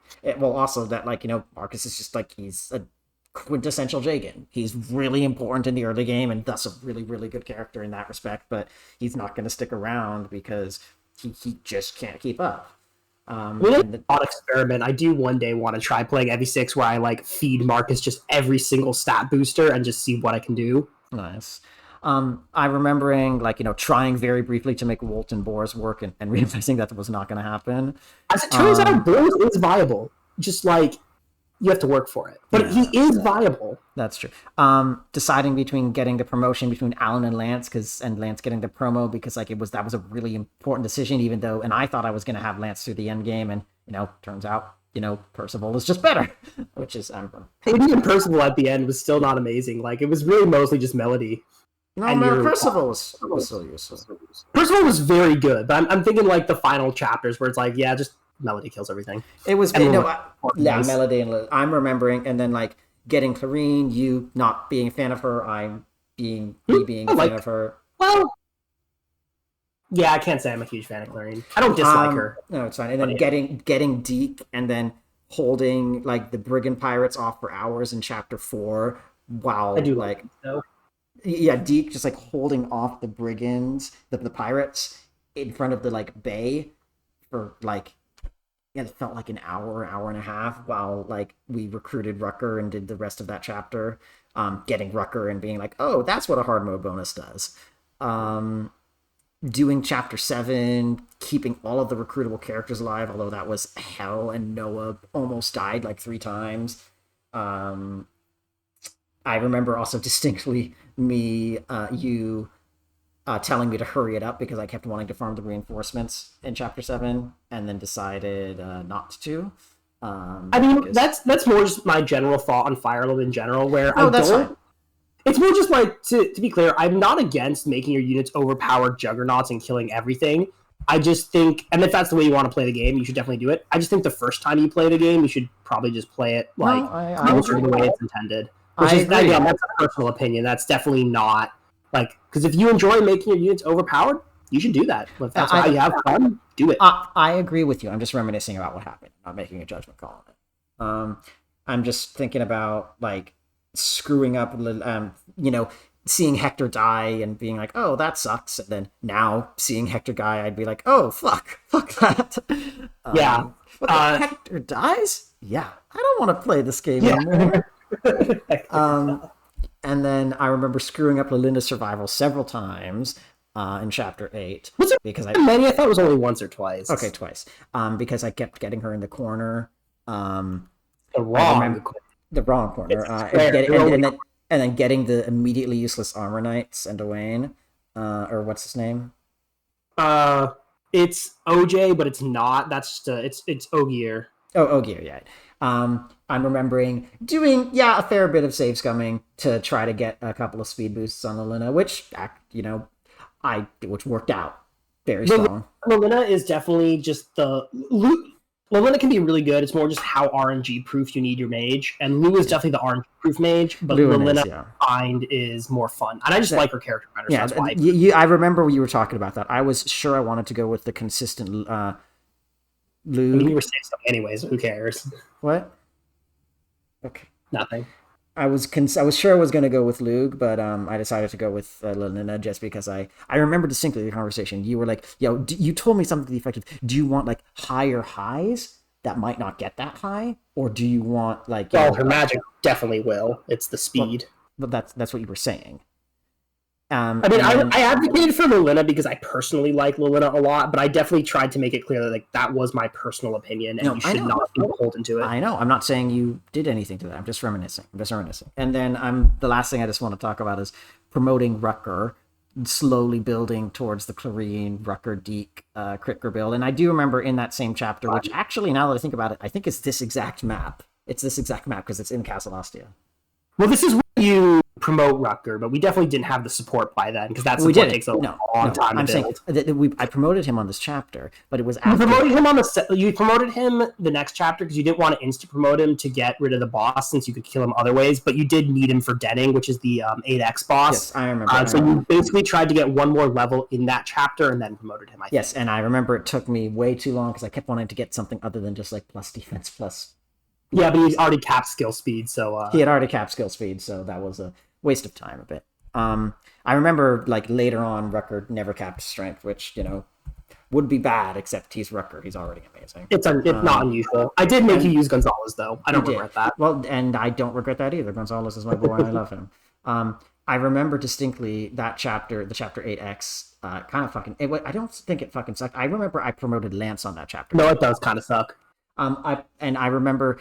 Also that Marcus is just like he's a quintessential Jagan. He's really important in the early game and thus a really, really good character in that respect, but he's not going to stick around because he just can't keep up. Thought experiment. I do one day want to try playing FE6 where I like feed Marcus just every single stat booster and just see what I can do. Nice. I'm remembering, trying very briefly to make Wolt and Boars work and realizing that was not going to happen. As it turns out, Boars is viable. Just, you have to work for it. But he is viable. That's true. Deciding between getting the promotion between Alan and Lance, and Lance getting the promo, because, that was a really important decision, even though, and I thought I was going to have Lance through the end game, and, turns out, Percival is just better, which is, even Percival at the end was still not amazing. It was really mostly just Melody. No, man, Percival was so useful. Percival was very good, but I'm thinking the final chapters where it's just Melody kills everything. It was Melody and I'm remembering, and then getting Clarine, you not being a fan of her, being a fan of her. Well, yeah, I can't say I'm a huge fan of Clarine. I don't dislike her. No, it's fine. And then getting Deke, and then holding the brigand pirates off for hours in chapter 4, while I do like so. Yeah, Deke just holding off the brigands, the pirates in front of the bay for it felt like an hour and a half while we recruited Rucker and did the rest of that chapter. getting Rucker and being like, oh, that's what a hard mode bonus does. Doing chapter 7, keeping all of the recruitable characters alive, although that was hell, and Noah almost died like 3 times. I remember also distinctly you telling me to hurry it up because I kept wanting to farm the reinforcements in chapter 7, and then decided not to. I mean, because... that's more just my general thought on Fire Emblem in general, where fine. It's more just like, to be clear, I'm not against making your units overpowered juggernauts and killing everything. I just think, and if that's the way you want to play the game, you should definitely do it. I just think the first time you play the game, you should probably just play it like closer to the way it's intended. Again, that's a personal opinion. That's definitely not like, because if you enjoy making your units overpowered, you should do that. If that's how you have fun, do it. I agree with you. I'm just reminiscing about what happened, not making a judgment call on it. I'm just thinking about like screwing up, seeing Hector die and being like, oh, that sucks. And then now seeing Hector die, I'd be like, oh, fuck that. Yeah. Hector dies? Yeah. I don't want to play this game anymore. And then I remember screwing up Lelinda's survival several times in chapter 8. Was it because many? I thought it was only once or twice. Okay, twice. Because I kept getting her in the corner. The wrong corner. And then getting the immediately useless armor knights and Dwayne, or what's his name? It's OJ, but it's not. That's just it's Ogier. Oh, Ogier, yeah. I'm remembering doing a fair bit of save scumming to try to get a couple of speed boosts on Lilina, which worked out very strong. Lilina is definitely just Lilina can be really good. It's more just how RNG proof you need your mage, and Lu is definitely the RNG proof mage, but Lilina is more fun, and I just like her character better. So that's why. I remember you were talking about that. I was sure I wanted to go with the consistent Lu. I mean, you were saying something anyways. Who cares? What? Okay. Nothing. I was sure I was going to go with Lug, but I decided to go with Lilina just because I remember distinctly the conversation. You were like, yo, you told me something to the effect of, do you want like higher highs that might not get that high? Or do you want like... Well, her magic definitely will. It's the speed. But that's what you were saying. I advocated for Lilina because I personally like Lilina a lot, but I definitely tried to make it clear that like that was my personal opinion, and you should not be beholden to it. I know. I'm not saying you did anything to that. I'm just reminiscing. And then the last thing I just want to talk about is promoting Rucker, slowly building towards the Clarine Rucker Deke Kritger build. And I do remember in that same chapter, which actually, now that I think about it, I think it's this exact map. It's this exact map because it's in Castle Ostia. Well, this is where you promote Rucker, but we definitely didn't have the support by then because that support takes a long time to build. I promoted him on this chapter, but it was after. You promoted him the next chapter because you didn't want to insta promote him to get rid of the boss since you could kill him other ways, but you did need him for Denning, which is the 8X boss. Yes, I remember. So you basically tried to get one more level in that chapter and then promoted him. I think. Yes, and I remember it took me way too long because I kept wanting to get something other than just like plus defense plus. Yeah, but he's already capped skill speed, so... He had already capped skill speed, so that was a waste of time a bit. I remember, like, later on, Rucker never capped strength, which, would be bad, except he's Rucker. He's already amazing. It's not unusual. I did make you use Gonzalez, though. I don't regret that. Well, and I don't regret that either. Gonzalez is my boy, and I love him. I remember distinctly that chapter, the chapter 8X, kind of fucking... I don't think it fucking sucked. I remember I promoted Lance on that chapter. No, it does kind of suck. I remember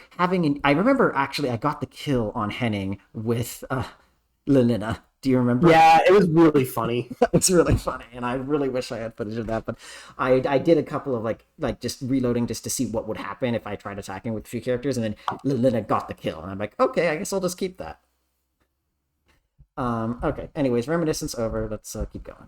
actually I got the kill on Henning with Lilina. Do you remember? Yeah, it was really funny. It was really funny, and I really wish I had footage of that. But I did a couple of like just reloading just to see what would happen if I tried attacking with a few characters, and then Lilina got the kill, and I'm like, okay, I guess I'll just keep that. Okay. Anyways, reminiscence over. Let's keep going.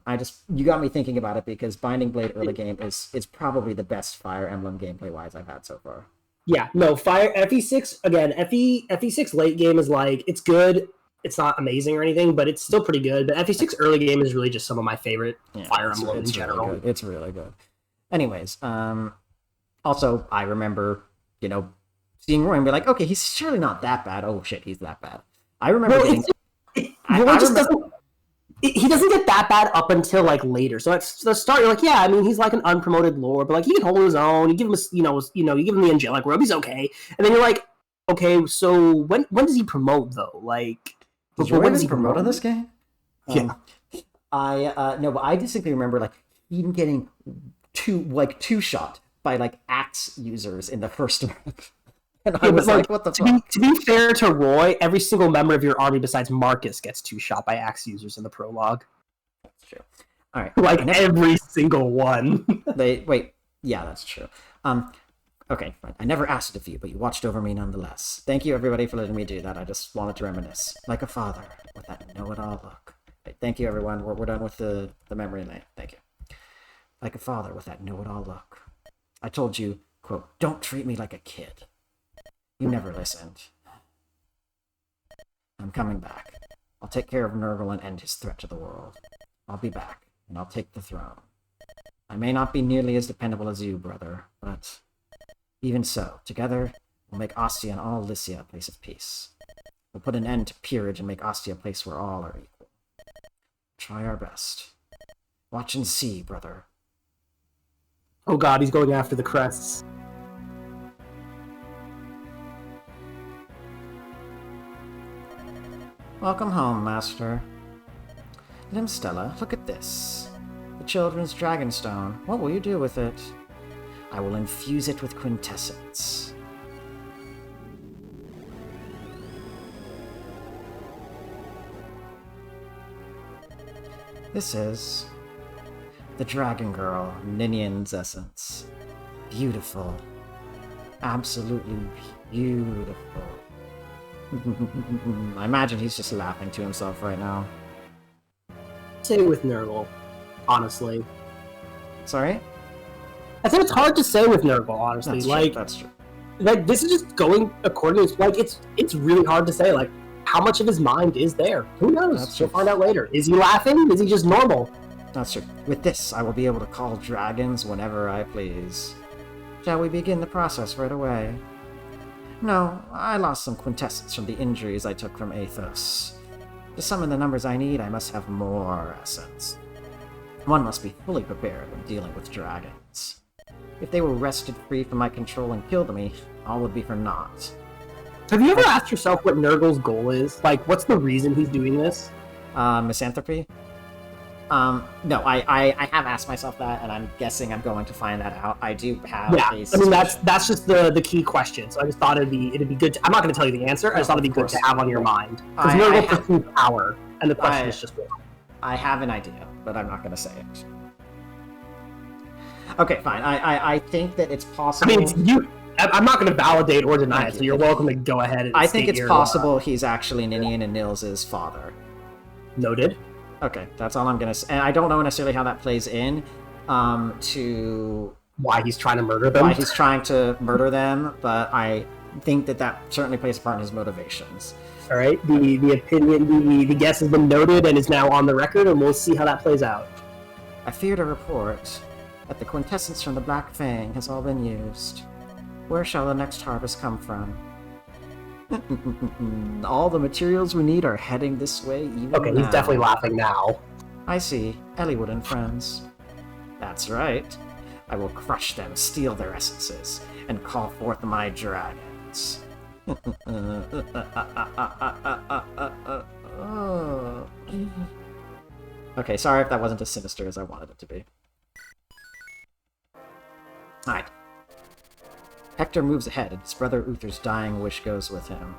You got me thinking about it because Binding Blade early game is probably the best Fire Emblem gameplay wise I've had so far. Yeah, no, FE6 again. FE6 late game is like it's good. It's not amazing or anything, but it's still pretty good. But FE6 early game is really just some of my favorite Fire Emblem in general. Really it's really good. Anyways, also I remember seeing Roy and be like, okay, he's surely not that bad. Oh shit, he's that bad. I remember getting. He doesn't get that bad up until like later. So at the start, you're like, yeah, I mean, he's like an unpromoted lord, but like he can hold his own. You give him you give him the angelic robe, he's okay. And then you're like, okay, so when does he promote though? Like, Does But Roy when even does he promote in promote? this game? Yeah. No, but I distinctly remember like him getting two shot by like axe users in the first map. And I Yeah, but was like like, what the to be fuck? to be fair to Roy, every single member of your army besides Marcus gets 2-shot by axe users in the prologue. That's true. All right. Like every single one. Yeah, that's true. Okay, fine. I never asked of you, but you watched over me nonetheless. Thank you, everybody, for letting me do that. I just wanted to reminisce. Like a father, with that know-it-all look. Right, thank you, everyone. We're done with the memory lane. Thank you. Like a father with that know-it-all look. I told you, quote, don't treat me like a kid. You never listened. I'm coming back. I'll take care of Nurgle and end his threat to the world. I'll be back, and I'll take the throne. I may not be nearly as dependable as you, brother, but even so, together, we'll make Ostia and all Lycia a place of peace. We'll put an end to peerage and make Ostia a place where all are equal. Try our best. Watch and see, brother. Oh god, he's going after the crests. Welcome home, Master. Limstella, look at this. The children's dragonstone. What will you do with it? I will infuse it with quintessence. This is the Dragon Girl, Ninian's essence. Beautiful. Absolutely beautiful. I imagine he's just laughing to himself right now. Say with Nurgle, honestly. Sorry? I think it's hard to say with Nurgle, honestly. That's true. Like this is just going according to like it's really hard to say like how much of his mind is there. Who knows? We'll find out later. Is he laughing? Is he just normal? That's true. With this, I will be able to call dragons whenever I please. Shall we begin the process right away? No, I lost some quintessence from the injuries I took from Athos. To summon the numbers I need, I must have more essence. One must be fully prepared when dealing with dragons. If they were wrested free from my control and killed me, all would be for naught. Have you ever asked yourself what Nurgle's goal is? Like, what's the reason he's doing this? Misanthropy? No, I have asked myself that, and I'm guessing I'm going to find that out. I do have a suspicion. I mean, that's just the key question. So I just thought it'd be good to, I'm not going to tell you the answer. I just thought it'd be good to have on your mind. Because Nurgle pursues power, and the question is just what. I have an idea, but I'm not going to say it. Okay, fine. I think that it's possible. I mean, I'm not going to validate or deny it, so you're welcome to go ahead and I think it's possible he's actually Ninian and Nils' father. Noted. Okay, that's all I'm going to say. And I don't know necessarily how that plays in to... Why he's trying to murder them? Why he's trying to murder them, but I think that certainly plays a part in his motivations. All right, the opinion, the guess has been noted and is now on the record, and we'll see how that plays out. I fear to report that the quintessence from the Black Fang has all been used. Where shall the next harvest come from? All the materials we need are heading this way even Okay, now. he's definitely laughing now. I see. Elliewood and friends. That's right. I will crush them, steal their essences, and call forth my dragons. Okay, sorry if that wasn't as sinister as I wanted it to be. Alright. Hector moves ahead, and his brother Uther's dying wish goes with him.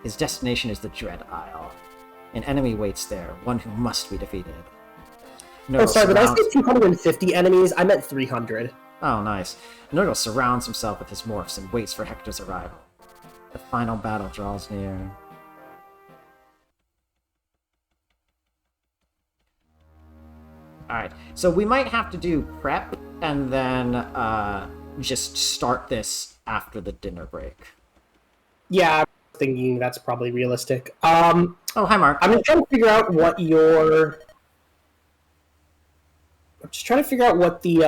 His destination is the Dread Isle. An enemy waits there, one who must be defeated. Oh, sorry, did I say 250 enemies? I meant 300. Oh, nice. Nurgle surrounds himself with his morphs and waits for Hector's arrival. The final battle draws near. Alright, so we might have to do prep and then just start this after the dinner break. Yeah, I'm thinking that's probably realistic. Oh, hi, Mark. I'm just trying to figure out what your... I'm just trying to figure out what the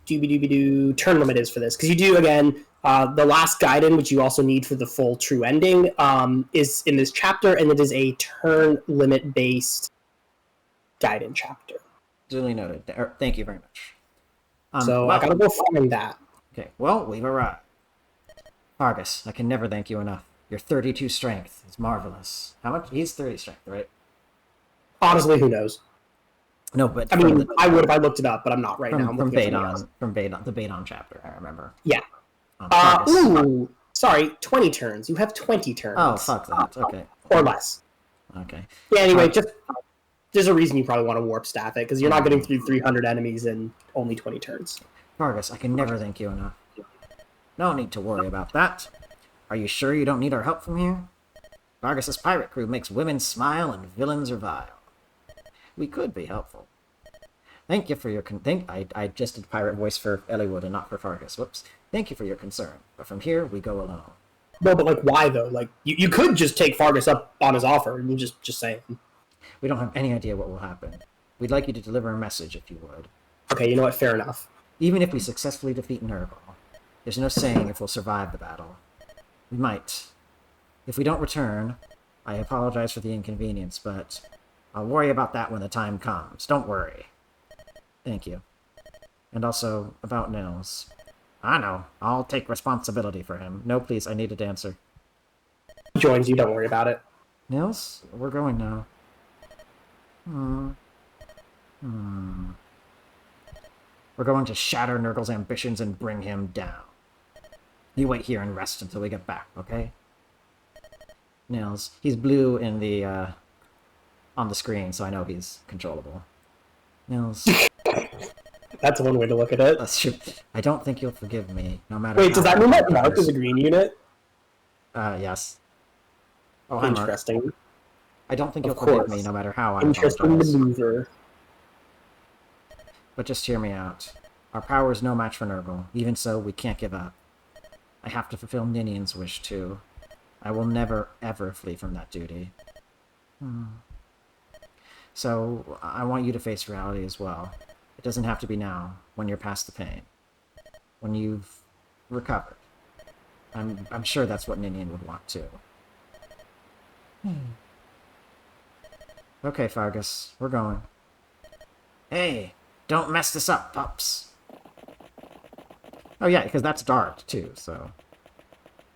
doobie-doobie-doo turn limit is for this. Because you do, again, the last guidance, which you also need for the full true ending, is in this chapter, and it is a turn limit-based guidance chapter. Duly noted. Thank you very much. So I gotta go find that. Okay, well, we've arrived. Fargus, I can never thank you enough. Your 32 strength is marvelous. How much? He's 30 strength, right? Honestly, who knows? No, but I mean, I would if I looked it up, but I'm not right now. I'm from looking at something else. Badon, the Badon chapter, I remember. Yeah. Fargus. Ooh, sorry, 20 turns. You have 20 turns. Oh, fuck that. Okay. Or less. Okay. Yeah, anyway, just there's a reason you probably want to warp staff it, because you're not getting through 300 enemies in only 20 turns. Fargus, I can never thank you enough. No need to worry about that. Are you sure you don't need our help from here? Fargus's pirate crew makes women smile and villains revile. We could be helpful. Thank you for your I just did pirate voice for Elliewood and not for Fargus. Whoops. Thank you for your concern. But from here, we go alone. No, but like, why though? Like, you could just take Fargus up on his offer. And just saying. We don't have any idea what will happen. We'd like you to deliver a message if you would. Okay, you know what? Fair enough. Even if we successfully defeat Nurgle, there's no saying if we'll survive the battle. We might. If we don't return, I apologize for the inconvenience, but I'll worry about that when the time comes. Don't worry. Thank you. And also, about Nils. I know. I'll take responsibility for him. No, please, I need a dancer. He joins you, don't worry about it. Nils, we're going now. We're going to shatter Nurgle's ambitions and bring him down. You wait here and rest until we get back, okay? Nils, he's blue in the, on the screen, so I know he's controllable. Nils. That's one way to look at it. That's true. I don't think you'll forgive me, no matter. Wait, does that mean that Mark is a green unit? Yes. Oh, hi, Mark. Interesting. I don't think you'll forgive me, no matter how I Interesting apologize. maneuver. But just hear me out. Our power is no match for Nurgle. Even so, we can't give up. I have to fulfill Ninian's wish, too. I will never, ever flee from that duty. So, I want you to face reality as well. It doesn't have to be now, when you're past the pain. When you've recovered. I'm sure that's what Ninian would want, too. Okay, Fargus, we're going. Hey, don't mess this up, pups. Oh yeah, because that's Dart, too, so...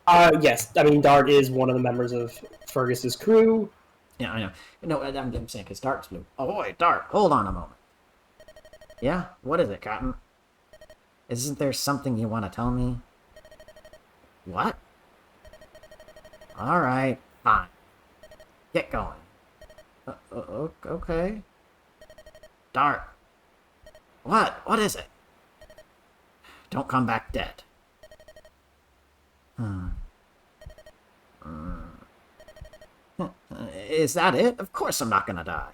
Yes. I mean, Dart is one of the members of Fergus's crew. Yeah, I know. No, I'm saying because Dart's blue. Ahoy, Dart, hold on a moment. Yeah? What is it, Captain? Isn't there something you want to tell me? What? Alright, fine. Get going. Okay. Dart. What? What is it? Don't come back dead. Is that it? Of course I'm not gonna die.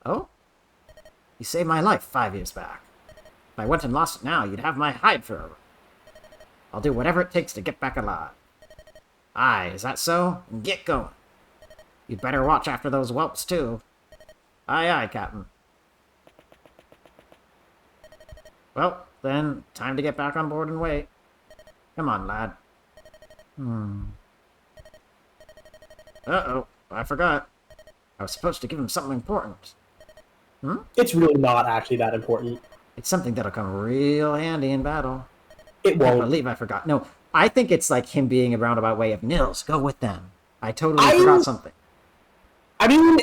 Oh? You saved my life 5 years back. If I went and lost it now, you'd have my hide forever. I'll do whatever it takes to get back alive. Aye, is that so? Get going. You'd better watch after those whelps, too. Aye, aye, Captain. Well, then, time to get back on board and wait. Come on, lad. Uh-oh, I forgot. I was supposed to give him something important. It's really not actually that important. It's something that'll come real handy in battle. It I won't. believe I forgot. No, I think it's like him being a roundabout way of, Nils, go with them. I totally forgot something. I mean,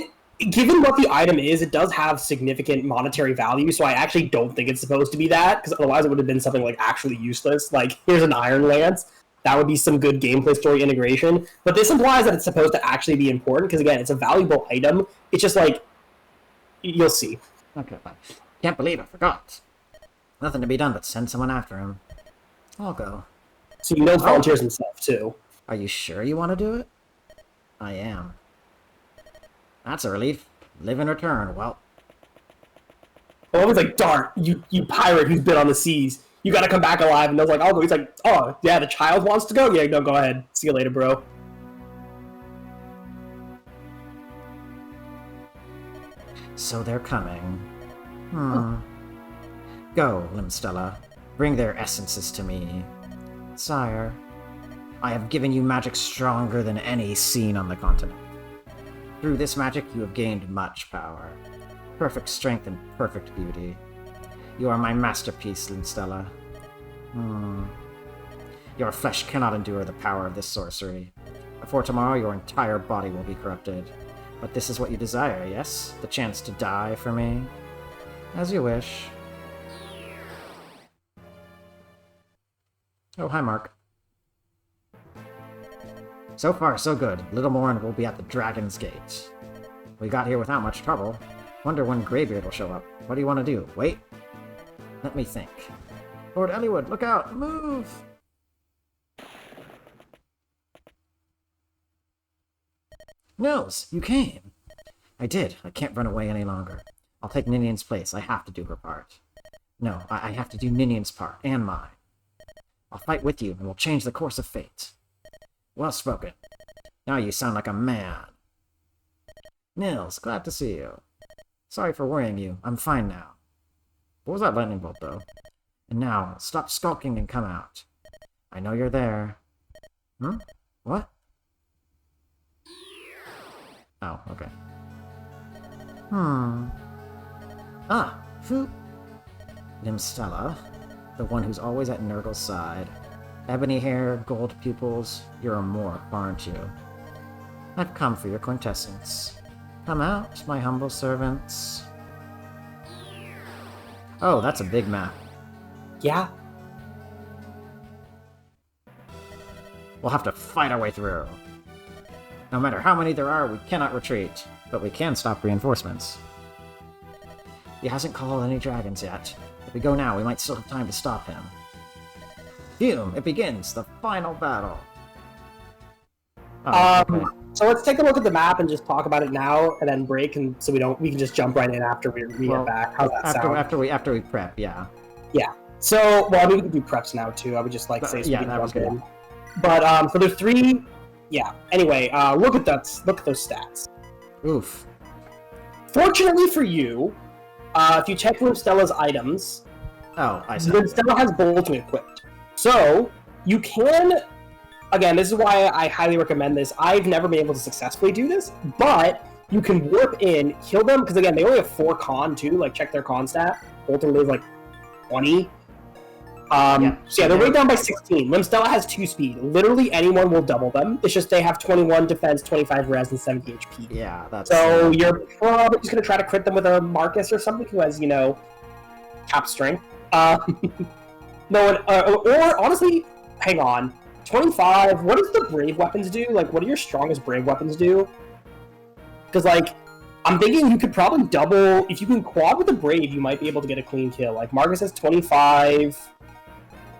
given what the item is, it does have significant monetary value, so I actually don't think it's supposed to be that, because otherwise it would have been something, like, actually useless. Like, here's an Iron Lance. That would be some good gameplay story integration. But this implies that it's supposed to actually be important, because, again, it's a valuable item. It's just, like, you'll see. Okay, fine. Can't believe I forgot. Nothing to be done but send someone after him. I'll go. So you know volunteers himself, too. Are you sure you want to do it? I am. That's a relief. Live and return, well. Oh, it's like, Dart, you pirate who's been on the seas. You gotta come back alive. And I was like, I'll go. He's like, oh, yeah, the child wants to go? Yeah, no, go ahead. See you later, bro. So they're coming. Go, Limstella. Bring their essences to me. Sire, I have given you magic stronger than any seen on the continent. Through this magic you have gained much power. Perfect strength and perfect beauty. You are my masterpiece, Limstella. Your flesh cannot endure the power of this sorcery. Before tomorrow, your entire body will be corrupted. But this is what you desire, yes? The chance to die for me? As you wish. Oh, hi, Mark. So far, so good. Little more and we'll be at the Dragon's Gate. We got here without much trouble. Wonder when Greybeard will show up. What do you want to do? Wait? Let me think. Lord Eliwood, look out! Move! Nils, you came! I did. I can't run away any longer. I'll take Ninian's place. I have to do her part. No, I have to do Ninian's part, and mine. I'll fight with you, and we'll change the course of fate. Well spoken. Now you sound like a man. Nils, glad to see you. Sorry for worrying you. I'm fine now. What was that lightning bolt, though? And now, stop skulking and come out. I know you're there. Hmm? What? Oh, okay. Ah, who? Nimstella, the one who's always at Nurgle's side. Ebony hair, gold pupils, you're a morph, aren't you? I've come for your quintessence. Come out, my humble servants. Oh, that's a big map. Yeah. We'll have to fight our way through. No matter how many there are, we cannot retreat, but we can stop reinforcements. He hasn't called any dragons yet. If we go now, we might still have time to stop him. Phew, it begins, the final battle. Oh, okay. So let's take a look at the map and just talk about it now, and then break, and so we can just jump right in after we get back. How's that sound? After we prep, yeah. Yeah. So, well, I mean, we can do preps now too. I would just like say so yeah, we can that was jump good. in. But so there's 3. Yeah. Anyway, look at that. Look at those stats. Oof. Fortunately for you, if you check Stella's items, Oh, I see. Stella has bolting equipped. So you can. Again, this is why I highly recommend this. I've never been able to successfully do this, but you can warp in, kill them, because again, they only have 4 con too. Like, check their con stat. Bolton lives like 20. So yeah, they're way down by 16. Limstella has 2 speed. Literally anyone will double them. It's just they have 21 defense, 25 res, and 70 HP. Yeah, that's... So you're probably just going to try to crit them with a Marcus or something who has, cap strength. Or honestly, hang on. 25, what does the Brave weapons do? Like, what do your strongest Brave weapons do? Because, like, I'm thinking you could probably double... If you can quad with the Brave, you might be able to get a clean kill. Like, Marcus has 25...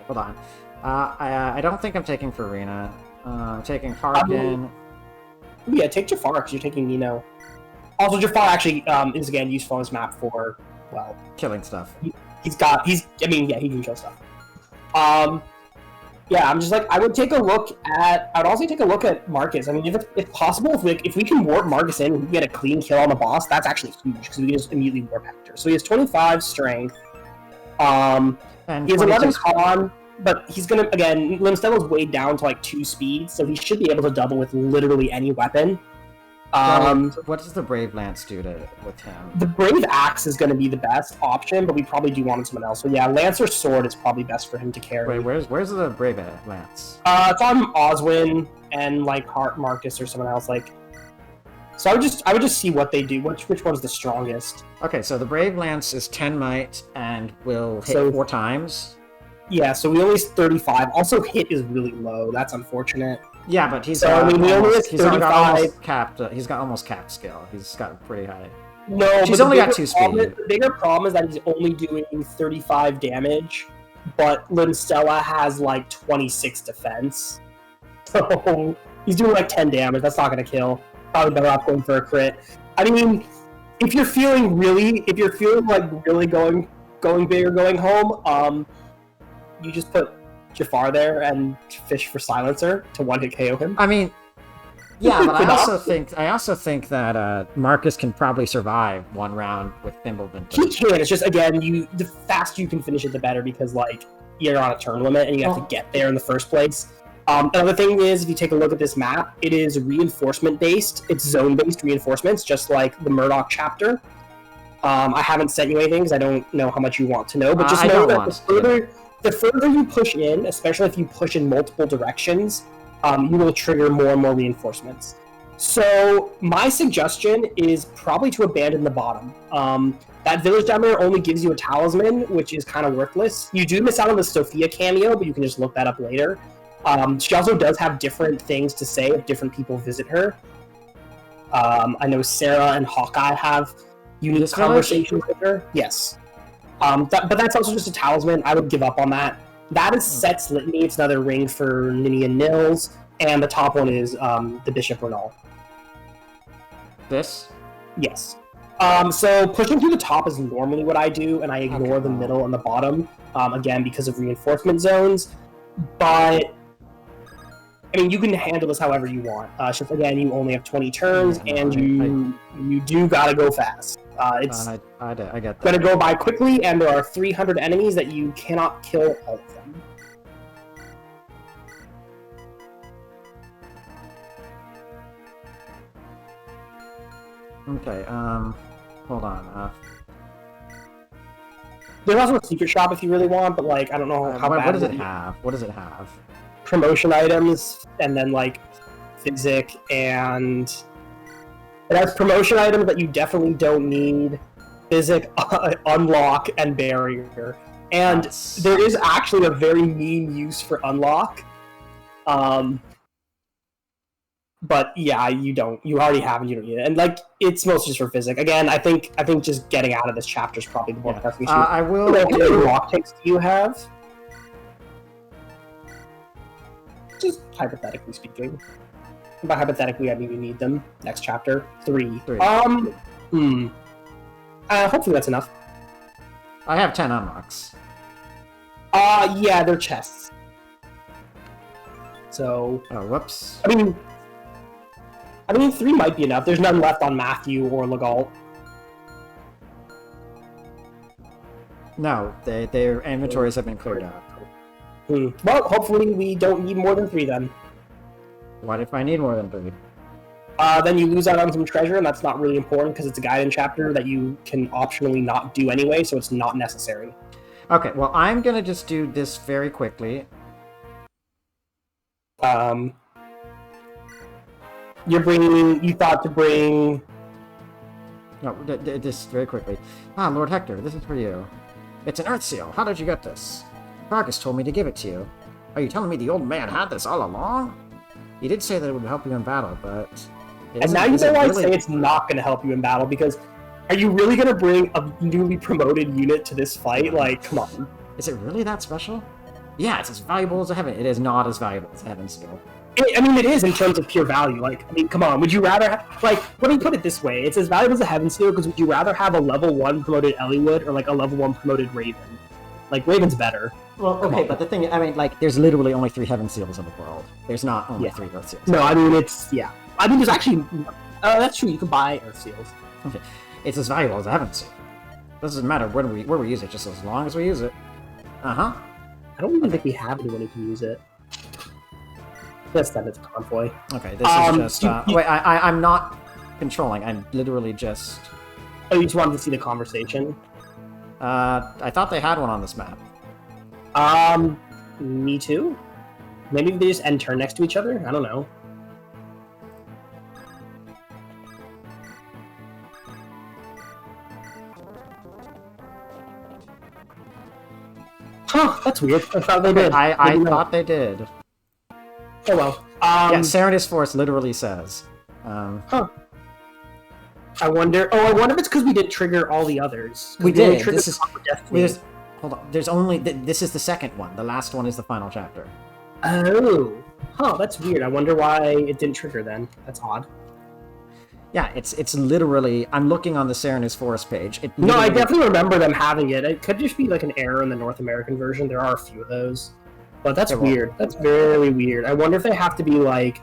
Hold on. I don't think I'm taking Farina. I'm taking Harkin. Yeah, take Jafar, because you're taking Nino. Also, Jafar actually is, again, useful on this map for, well... Killing stuff. He can kill stuff. Yeah, I'm just like, I would also take a look at Marcus. I mean, if possible, if we can warp Marcus in and we get a clean kill on the boss, that's actually huge, because we can just immediately warp Hector. So he has 25 strength. And he has 11 con, but he's gonna, again, Limstella's weighed down to like 2 speed, so he should be able to double with literally any weapon. What does the Brave Lance do with him? The Brave Axe is going to be the best option, but we probably do want someone else. So yeah, Lance or Sword is probably best for him to carry. Wait, where's the Brave Lance? It's on Oswin and like Hart Marcus or someone else. Like, so I would just see what they do. Which one's the strongest? Okay, so the Brave Lance is 10 might and will hit 4 times. Yeah, so we only 35. Also, hit is really low. That's unfortunate. Yeah, but he's got almost capped skill. He's got pretty high. No, she's only got 2 speed. The bigger problem is that he's only doing 35 damage, but Limstella has like 26 defense. So he's doing like 10 damage. That's not gonna kill. Probably better off going for a crit. I mean, if you're feeling like really going big or going home, you just put Jafar there and fish for Silencer to 1-hit KO him. I mean, yeah, but I also think that Marcus can probably survive 1 round with Thimbleman. He can. It's just, again, the faster you can finish it, the better, because like you're on a turn limit and you have to get there in the first place. Another thing is, if you take a look at this map, it is reinforcement based. It's zone based reinforcements, just like the Murdoch chapter. I haven't sent you anything because I don't know how much you want to know, but just know that the further you push in, especially if you push in multiple directions, you will trigger more and more reinforcements. So my suggestion is probably to abandon the bottom. That village down there only gives you a talisman, which is kind of worthless. You do miss out on the Sophia cameo, but you can just look that up later. She also does have different things to say if different people visit her. I know Sarah and Hawkeye have unique conversations with her. Yes. But that's also just a talisman. I would give up on that. That is Set's Litany. It's another ring for Ninian Nils. And the top one is the Bishop Renal. This? Yes. So pushing through the top is normally what I do, and I ignore the middle and the bottom, again, because of reinforcement zones. But, I mean, you can handle this however you want. It's just, again, you only have 20 turns, and you do gotta go fast. It's I get that. gonna go by quickly, and there are 300 enemies that you cannot kill all of them. Okay, hold on. There's also a secret shop if you really want, but, like, I don't know how bad what does it have? What does it have? Promotion items, and then, like, physic, and it has promotion items that you definitely don't need, physic, unlock, and barrier. And there is actually a very mean use for unlock. But yeah, you already have and you don't need it. And like, it's mostly just for physic. Again, I think just getting out of this chapter is probably the more pressing issue. I will How many rock takes do you have? Just hypothetically speaking. By hypothetically, I mean you need them. Next chapter. 3. Hopefully that's enough. I have 10 unlocks. Yeah, they're chests. So... Oh, whoops. I mean, 3 might be enough. There's none left on Matthew or Legault. No, their inventories have been cleared out. Well, hopefully we don't need more than 3 then. What if I need more than 3? Then you lose out on some treasure, and that's not really important because it's a guidance chapter that you can optionally not do anyway, so it's not necessary. Okay, well, I'm gonna just do this very quickly. You thought to bring... No, this very quickly. Lord Hector, this is for you. It's an Earth Seal. How did you get this? Vargas told me to give it to you. Are you telling me the old man had this all along? He did say that it would help you in battle, but... And now you know why I say it's not going to help you in battle, because are you really going to bring a newly promoted unit to this fight? Like, come on. Is it really that special? Yeah, it's as valuable as a Heaven. It is not as valuable as a Heaven Seal. I mean, it is in terms of pure value. Like, I mean, come on. Would you rather... Like, let me put it this way. It's as valuable as a Heaven Seal, because would you rather have a level 1 promoted Eliwood or, like, a level 1 promoted Raven? Like, Raven's better. Well, okay, but the thing... I mean, like, there's literally only 3 Heaven Seals in the world. There's not only 3 Earth Seals. No, I mean, it's... Yeah. I mean, there's actually... that's true. You can buy Earth Seals. Okay. It's as valuable as a Heaven Seal. Doesn't matter where we use it, just as long as we use it. Uh-huh. I don't even think we have anyone who can use it. Yes, that it's a convoy. Okay, this is just... wait, I'm not controlling. I'm literally just... Oh, you just wanted to see the conversation? I thought they had one on this map. Me too? Maybe they just end turn next to each other? I don't know. Huh, that's weird. I thought they did. I thought they did. Oh well. Yeah, Serenus Force literally says. Huh. I wonder if it's because we didn't trigger all the others. We did. Hold on. There's only... This is the second one. The last one is the final chapter. Oh. Huh, that's weird. I wonder why it didn't trigger then. That's odd. Yeah, it's literally... I'm looking on the Serenus Force page. No, I definitely remember them having it. It could just be like an error in the North American version. There are a few of those. But that's weird. That's very weird. I wonder if they have to be, like,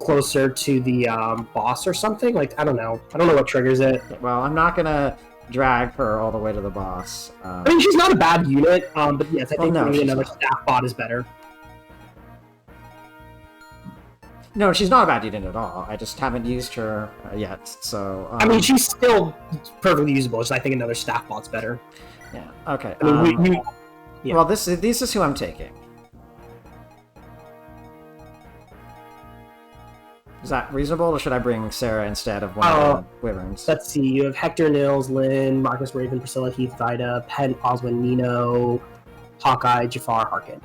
closer to the boss or something? Like, I don't know. I don't know what triggers it. Well, I'm not gonna drag her all the way to the boss. I mean, she's not a bad unit, but yes, I think maybe another staff bot is better. No, she's not a bad unit at all. I just haven't used her yet, so... I mean, she's still perfectly usable, so I think another staff bot's better. Yeah, okay. I mean, Well, this is who I'm taking. Is that reasonable, or should I bring Sarah instead of one of the wyverns? Let's see. You have Hector, Nils, Lynn, Marcus, Raven, Priscilla, Heath, Vida, Pent, Oswin, Nino, Hawkeye, Jafar, Harkin.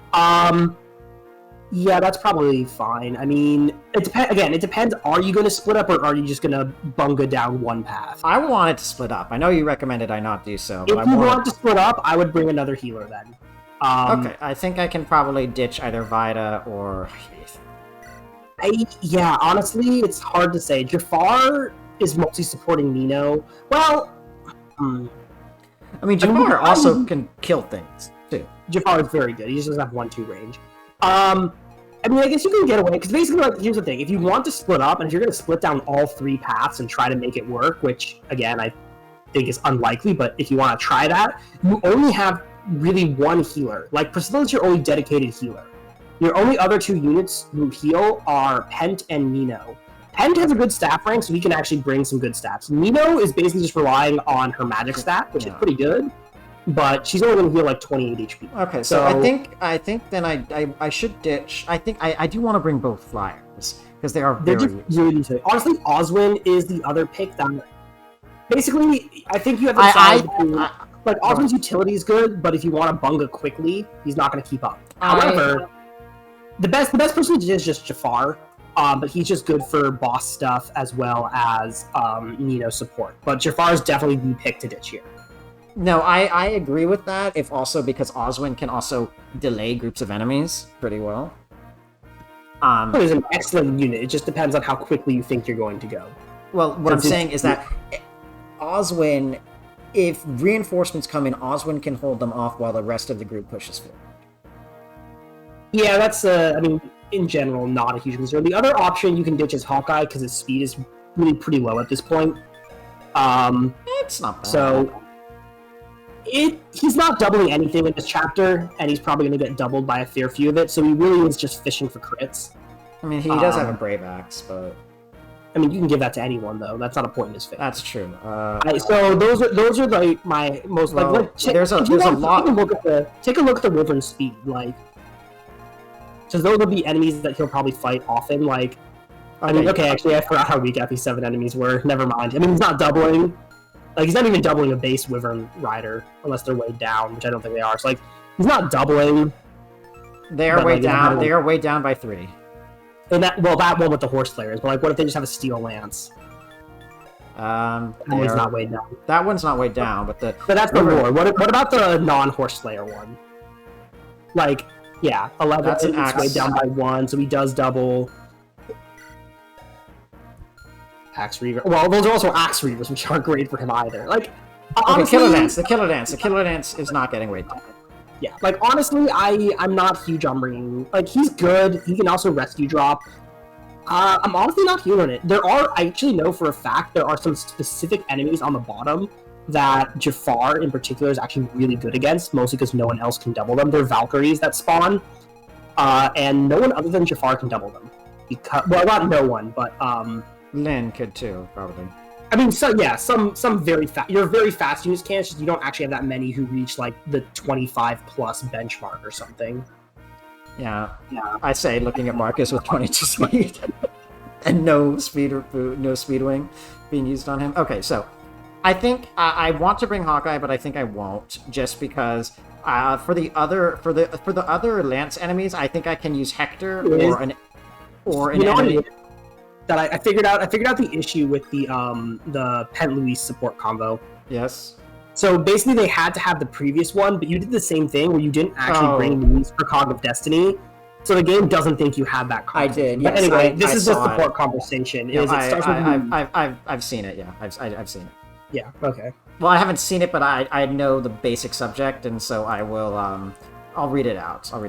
Yeah, that's probably fine. I mean, it depends. Again, it depends. Are you going to split up, or are you just going to bunga down one path? I wanted to split up. I know you recommended I not do so, but if you want to split up, I would bring another healer then. Okay, I think I can probably ditch either Vida or Heath. Yeah, honestly, it's hard to say. Jafar is mostly supporting Nino. Well, I mean, Jafar also can kill things too. Jafar is very good. He just doesn't have 1-2 range. I mean, I guess you can get away, because basically, like, here's the thing. If you want to split up, and if you're going to split down all 3 paths and try to make it work, which, again, I think is unlikely, but if you want to try that, you only have really 1 healer. Like, Priscilla's your only dedicated healer. Your only other 2 units who heal are Pent and Nino. Pent has a good staff rank, so he can actually bring some good stats. Nino is basically just relying on her magic stat, which is pretty good. But she's only going to heal like 28 HP. Okay, so I think then I should ditch. I think I do want to bring both flyers because they are very. Honestly, Oswin is the other pick that. Basically, I think you have to decide between. Like Oswin's utility is good, but if you want to bunga quickly, he's not going to keep up. However, the best person to do is just Jafar. But he's just good for boss stuff as well as Nino support. But Jafar is definitely the pick to ditch here. No, I agree with that, if also because Oswin can also delay groups of enemies pretty well. It is an excellent unit. It just depends on how quickly you think you're going to go. Well, what I'm saying is that Oswin, if reinforcements come in, Oswin can hold them off while the rest of the group pushes forward. Yeah, that's, I mean, in general, not a huge concern. The other option you can ditch is Hawkeye, because his speed is really pretty low at this point. It's not bad. So... he's not doubling anything in this chapter, and he's probably going to get doubled by a fair few of it, so he really is just fishing for crits. I mean, he does have a Brave Axe, but... I mean, you can give that to anyone, though. That's not a point in his fate. That's true. So those are like my most... Well, like, there's a lot... Take a look at the Wyvern's speed, like... Because those will be enemies that he'll probably fight often, like... I mean, okay, actually, I forgot how weak FP7 enemies were. Never mind. I mean, he's not doubling... Like, he's not even doubling a base Wyvern Rider, unless they're weighed down, which I don't think they are. So, like, he's not doubling. They are weighed down. They are weighed down by 3. And that one with the Horse Slayers, but, like, what if they just have a Steel Lance? That one's not weighed down. That one's not weighed down, but the... But that's the lore. What about the non-Horse Slayer one? Like, yeah, 11 that's an axe. Weighed down by 1, so he does double... Axe Reaver. Well, those are also Axe Reavers, which aren't great for him either. Like, honestly, The Killer Dance is not getting weighed down. Yeah, like, honestly, I'm not huge on bringing... Like, he's good. He can also rescue drop. I'm honestly not huge on it. I actually know for a fact there are some specific enemies on the bottom that Jafar, in particular, is actually really good against, mostly because no one else can double them. They're Valkyries that spawn, and no one other than Jafar can double them. Well, not no one, but... Lynn could too, probably. I mean, so yeah, some very fast. You're very fast units can. You don't actually have that many who reach like the 25 plus benchmark or something. Yeah. I say looking at Marcus with 22 speed and no speed wing being used on him. Okay, so I think I want to bring Hawkeye, but I think I won't, just because for the other Lance enemies, I think I can use Hector or an enemy. That I figured out the issue with the Pent Luis support combo. Yes. So basically they had to have the previous one, but you did the same thing where you didn't actually bring Luis for Cog of Destiny. So the game doesn't think you had that combo. I did, yes. But anyway, this is the support conversation. I've seen it, yeah. I've seen it. Yeah, okay. Well, I haven't seen it, but I know the basic subject, and so I will I'll read it out. I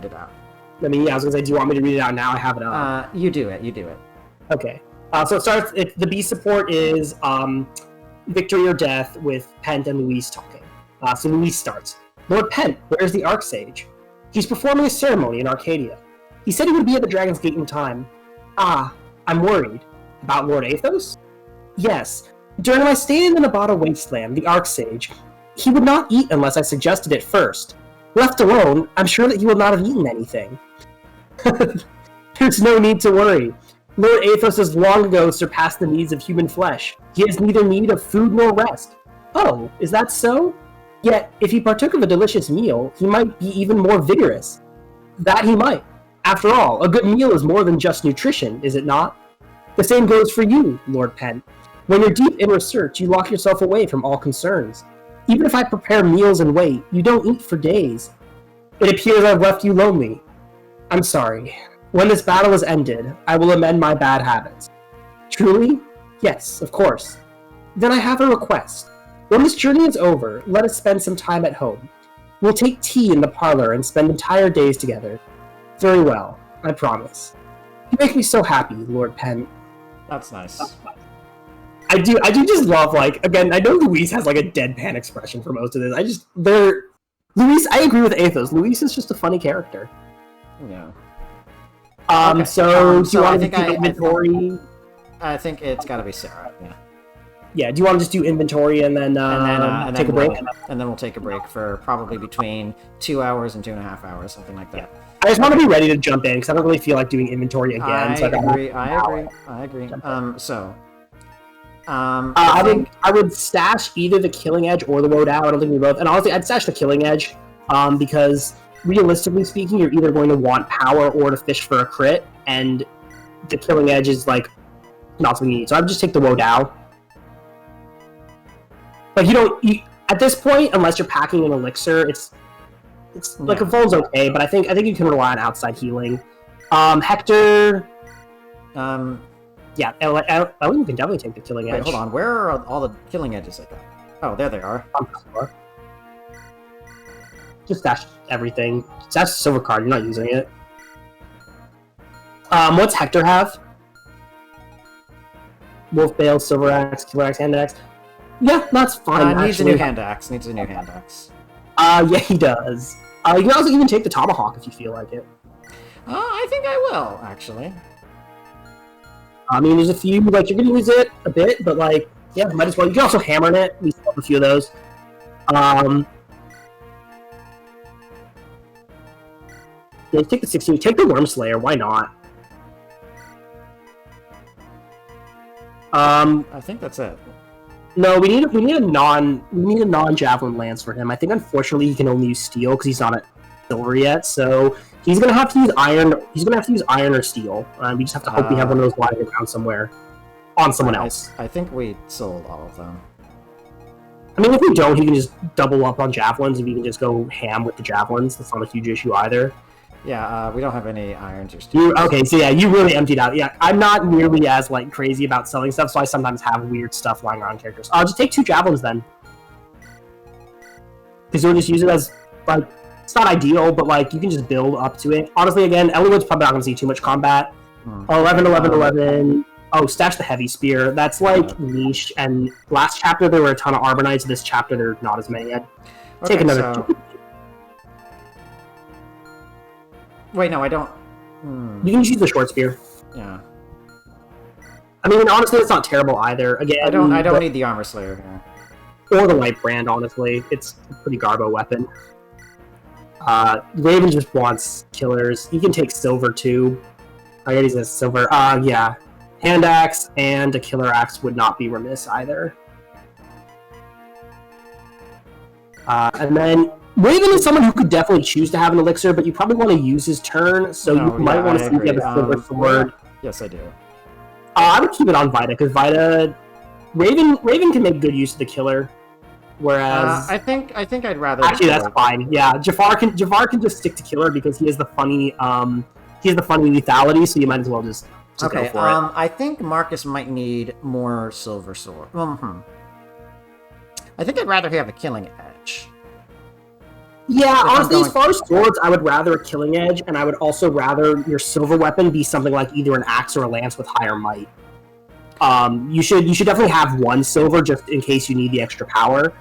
mean, yeah, I was gonna say, do you want me to read it out now? I have it up. You do it. Okay. So it starts. The B support is victory or death with Pent and Luis talking. So Luis starts. Lord Pent, where's the Archsage? He's performing a ceremony in Arcadia. He said he would be at the Dragon's Gate in time. I'm worried. About Lord Athos? Yes. During my stay in the Nevada wasteland, the Archsage, he would not eat unless I suggested it first. Left alone, I'm sure that he will not have eaten anything. There's no need to worry. Lord Athos has long ago surpassed the needs of human flesh. He has neither need of food nor rest. Oh, is that so? Yet, if he partook of a delicious meal, he might be even more vigorous. That he might. After all, a good meal is more than just nutrition, is it not? The same goes for you, Lord Penn. When you're deep in research, you lock yourself away from all concerns. Even if I prepare meals and wait, you don't eat for days. It appears I've left you lonely. I'm sorry. When this battle is ended, I will amend my bad habits. Truly? Yes, of course. Then I have a request. When this journey is over, let us spend some time at home. We'll take tea in the parlor and spend entire days together. Very well, I promise. You make me so happy, Lord Penn. That's nice. I do just love, like, again, I know Luis has, like, a deadpan expression for most of this. Luis, I agree with Athos. Luis is just a funny character. Yeah. Okay. So do you want to do inventory? I think it's got to be Sarah, yeah. Yeah, do you want to just do inventory and then take a break? And then we'll take a break for probably between 2 hours and 2.5 hours, something like that. I just want to be ready to jump in, because I don't really feel like doing inventory again. I agree. I would stash either the Killing Edge or the Woe Dow. I don't think we both. And honestly, I'd stash the Killing Edge, because realistically speaking, you're either going to want power or to fish for a crit, and the Killing Edge is, like, not something you need. So I would just take the Woe Dow. Like, at this point, unless you're packing an elixir, it's like, a phone's okay, but I think you can rely on outside healing. Hector. Yeah, you can definitely take the Killing Edge. Wait, hold on. Where are all the Killing Edges I got? Oh, there they are. Just stash everything. Stash the silver card. You're not using it. What's Hector have? Wolf Bale, Silver Axe, Killer Axe, Hand Axe. Yeah, that's fine. Needs a new hand axe. Yeah, he does. You can also even take the Tomahawk if you feel like it. I think I will, actually. I mean, there's a few, like, you're going to use it a bit, but, like, yeah, might as well. You can also hammer in it. We still have a few of those. Yeah, take the 16. Take the Worm Slayer. Why not? I think that's it. No, we need a non-javelin lance for him. I think unfortunately he can only use steel because he's not at silver yet. So he's gonna have to use iron. He's gonna have to use iron or steel. We just have to hope we have one of those lying around somewhere on someone else. I think we sold all of them. I mean, if we don't, he can just double up on javelins. If he can just go ham with the javelins, that's not a huge issue either. Yeah, we don't have any irons or steel. Okay, so yeah, you really emptied out. Yeah, I'm not nearly as, like, crazy about selling stuff, so I sometimes have weird stuff lying around characters. I'll just take 2 javelins then. Because you'll just use it as, like, it's not ideal, but, like, you can just build up to it. Honestly, again, Elliott's probably not going to see too much combat. 11. Oh, stash the heavy spear. That's, like, niche, and last chapter there were a ton of Arbonites. This chapter there are not as many yet. Take another... So... Wait, no, I don't... You can just use the short spear. Yeah. I mean, honestly, it's not terrible either. Again, I don't need the Armor Slayer here. Or the Light Brand, honestly. It's a pretty garbo weapon. Raven just wants killers. You can take silver, too. I already said silver. Yeah. Hand Axe and a Killer Axe would not be remiss, either. And then... Raven is someone who could definitely choose to have an elixir, but you probably want to use his turn, so you might want to see if you have a silver sword. Yes, I do. I would keep it on Vita, because Raven can make good use of the killer, whereas... I think I'd rather... Actually, that's fine. Yeah, Jafar can just stick to killer, because he has the funny, lethality, so you might as well just go for it. I think Marcus might need more silver sword. I think I'd rather have a Killing Edge. Yeah, honestly, as far as swords, I would rather a Killing Edge, and I would also rather your silver weapon be something like either an axe or a lance with higher might. You should definitely have 1 silver just in case you need the extra power.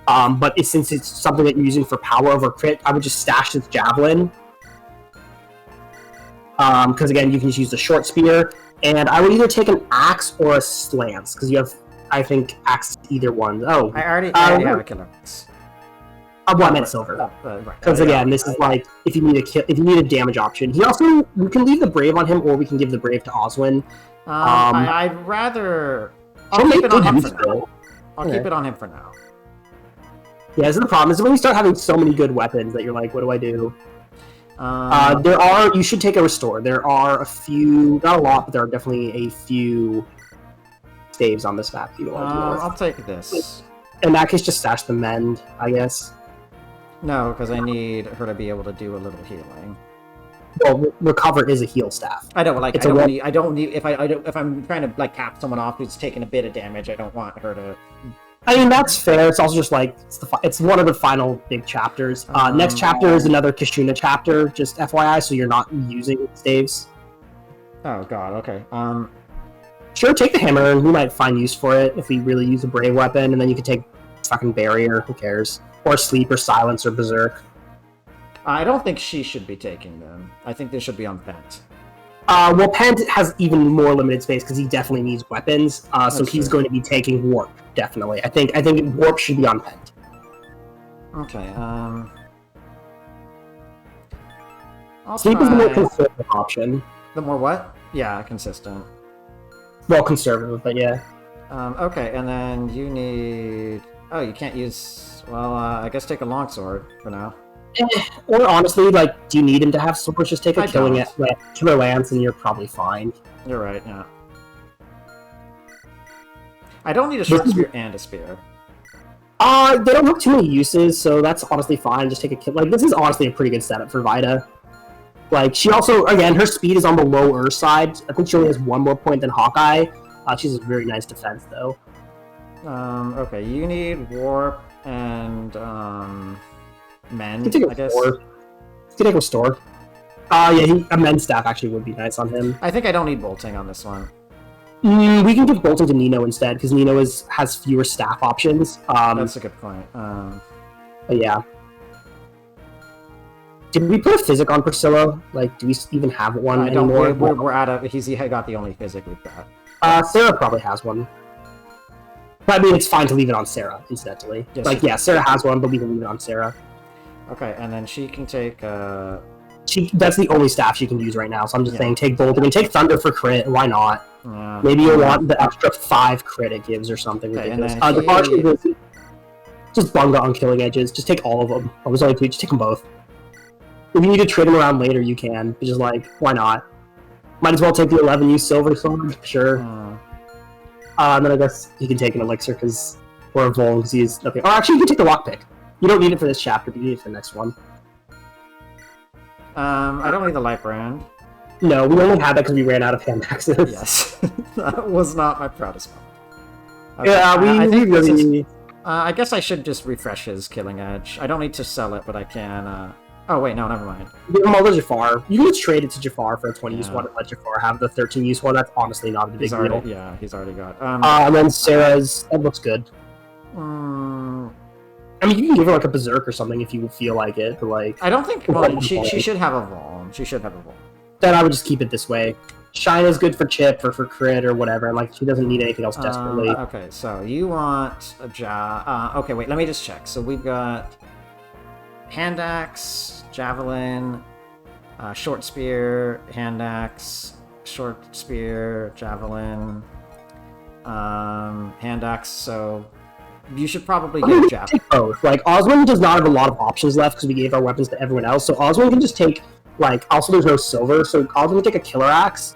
But since it's something that you're using for power over crit, I would just stash this javelin. Because again, you can just use the short spear, and I would either take an axe or a lance because you have, I think, axe either one. Oh, I already have a Killer Axe. Well, I meant silver. Right. Because again, this is like if you need a damage option. We can leave the brave on him, or we can give the brave to Oswin. I'd rather. I'll keep it on him for now. I'll keep it on him for now. Yeah, this is the problem. Is when you start having so many good weapons that you're like, what do I do? You should take a restore. There are a few, not a lot, but there are definitely a few staves on this map. I'll take this. In that case, just stash the mend, I guess. No, because I need her to be able to do a little healing. Well, recover is a heal staff. I don't like. I don't need. If I'm trying to like cap someone off who's taking a bit of damage, I don't want her to. I mean, that's fair. It's also just like it's one of the final big chapters. Next chapter is another Kashuna chapter, just FYI, so you're not using staves. Oh god. Okay. Sure, take the hammer, and we might find use for it if we really use a brave weapon, and then you can take fucking barrier. Who cares? Or sleep, or silence, or berserk. I don't think she should be taking them. I think they should be on Pent. Well, Pent has even more limited space because he definitely needs weapons. So he's going to be taking warp. Definitely, I think warp should be on Pent. Okay. Sleep is the more conservative option. The more what? Yeah, consistent. Well, conservative, but yeah. Okay, and then you need. Oh, you can't use. Well, I guess take a longsword for now. Or honestly, like, do you need him to have swords? Just take a killer lance, and you're probably fine. You're right. Yeah. I don't need a short spear and a spear. They don't have too many uses, so that's honestly fine. Just take a kill. Like, this is honestly a pretty good setup for Vida. Like, she also, again, her speed is on the lower side. I think she only has one more point than Hawkeye. She has a very nice defense, though. Okay, you need warp and mend. You can take a restore. Yeah, a mend staff actually would be nice on him. I think I don't need bolting on this one. We can give bolting to Nino instead, because Nino has fewer staff options. That's a good point. But yeah. Did we put a physic on Priscilla? Like, do we even have one anymore? We're out of. He got the only physic we've got. Sarah probably has one. But I mean, it's fine to leave it on Sarah, incidentally. Yes, Sarah has one, but we can leave it on Sarah. Okay, and then she can take. That's the only staff she can use right now, so I'm just saying take Bolt. I mean, take Thunder for crit. Why not? Yeah. Maybe you'll want the extra 5 crit it gives or something ridiculous. Just Bunga on Killing Edges. Just take all of them. I was only please just take them both. If you need to trade them around later, you can. But just like, why not? Might as well take the 11 use Silver Sword, sure. And then I guess you can take an Elixir or a Vol because he's nothing. Or actually, you can take the Lockpick. You don't need it for this chapter, but you need it for the next one. I don't need the light brand. No, we only had that because we ran out of hand axes. Yes, that was not my proudest moment. Okay, Yeah, I guess I should just refresh his Killing Edge. I don't need to sell it, but I can. Oh wait, no, never mind. Give him all to Jafar. You can just trade it to Jafar for a 20 use one and let Jafar have the 13 use one. That's honestly not a big deal. Yeah, he's already got. And then Sarah's. That looks good. I mean, you can give her like a berserk or something if you feel like it, but like. I don't think. Well, she should have a Vol. She should have a Vol. Then I would just keep it this way. Shine is good for chip or for crit or whatever, and like she doesn't need anything else desperately. Okay, so you want a okay, wait, let me just check. So we've got hand axe, javelin, short spear, hand axe, short spear, javelin, hand axe. So you should probably get javelin. Take both. Like Oswin does not have a lot of options left because we gave our weapons to everyone else. So Oswin can just take. Like, also there's no silver, so Oswin can take a killer axe,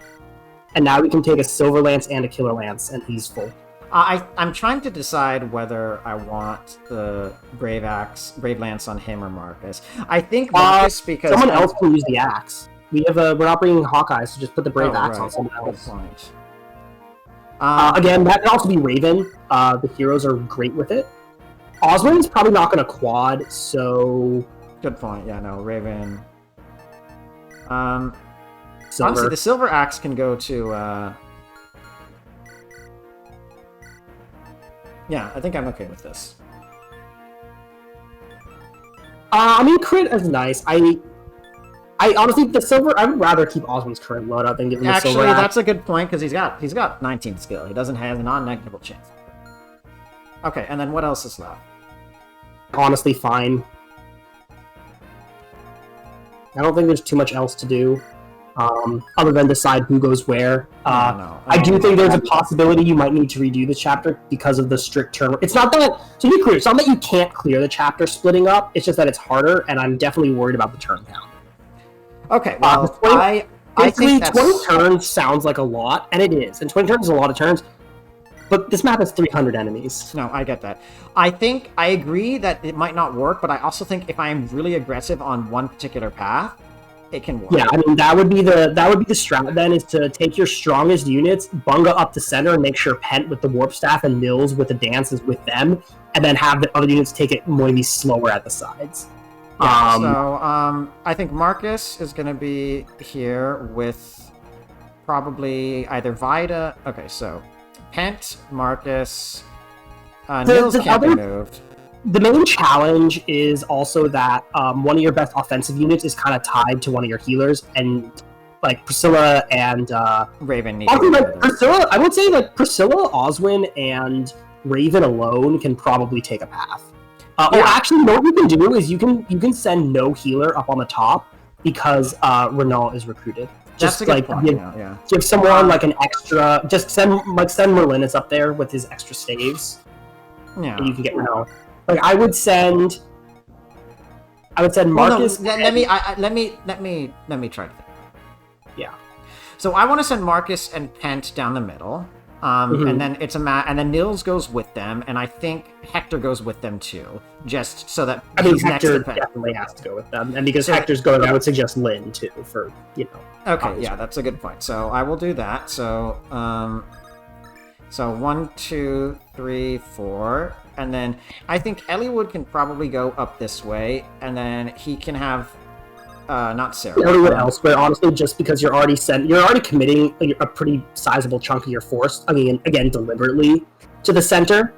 and now we can take a silver lance and a killer lance, and he's full. I'm trying to decide whether I want the brave lance on him or Marcus. I think Marcus because someone else can use the axe. We're not bringing Hawkeye, so just put the brave axe on someone else. Good point. Again, that can also be Raven. The heroes are great with it. Oswin's probably not going to quad, so. Good point. Yeah, no, Raven. Silver. Honestly, the silver axe can go to. Yeah, I think I'm okay with this. I mean, crit is nice. I honestly, the silver. I would rather keep Oswin's current loadout than give him the silver. Actually, that's a good point because he's got 19 skill. He doesn't have a non-negligible chance. Okay, and then what else is left? Honestly, fine. I don't think there's too much else to do. Other than decide who goes where. I do think there's a possibility you might need to redo the chapter because of the strict turn. It's not that, to be clear, it's not that you can't clear the chapter splitting up, it's just that it's harder, and I'm definitely worried about the turn count. Okay, well, I think that's... 20 turns sounds like a lot, and it is, and 20 turns is a lot of turns, but this map has 300 enemies. No, I get that. I agree that it might not work, but I also think if I am really aggressive on one particular path, it can work. Yeah, I mean that would be the strat then, is to take your strongest units, bunga up the center, and make sure Pent with the warp staff and Nils with the dance is with them, and then have the other units take it maybe slower at the sides. Yeah, so I think Marcus is going to be here with probably either Vida. Okay, so Pent, Marcus, Nils can't be moved. The main challenge is also that one of your best offensive units is kind of tied to one of your healers, and like Priscilla and Raven need to like Priscilla. I would say like Priscilla, Oswin, and Raven alone can probably take a path. Or actually, what you can do is you can send no healer up on the top because Renault is recruited. Just That's a like good point, give someone like an extra. Just send Merlinus up there with his extra staves. Yeah, and you can get Renault. Like I would send Marcus. Well, no, let me try to think. Yeah. So I want to send Marcus and Pent down the middle, and then and then Nils goes with them, and I think Hector goes with them too, just so that he's Hector next to definitely has to go with them, and because Hector's going, I would suggest Lynn too for Okay, yeah, that's a good point. So I will do that. So so 1, 2, 3, 4. And then I think Elliewood can probably go up this way, and then he can have not Sarah. Elliewood elsewhere, honestly, just because you're already committing a pretty sizable chunk of your force. I mean, again, deliberately to the center.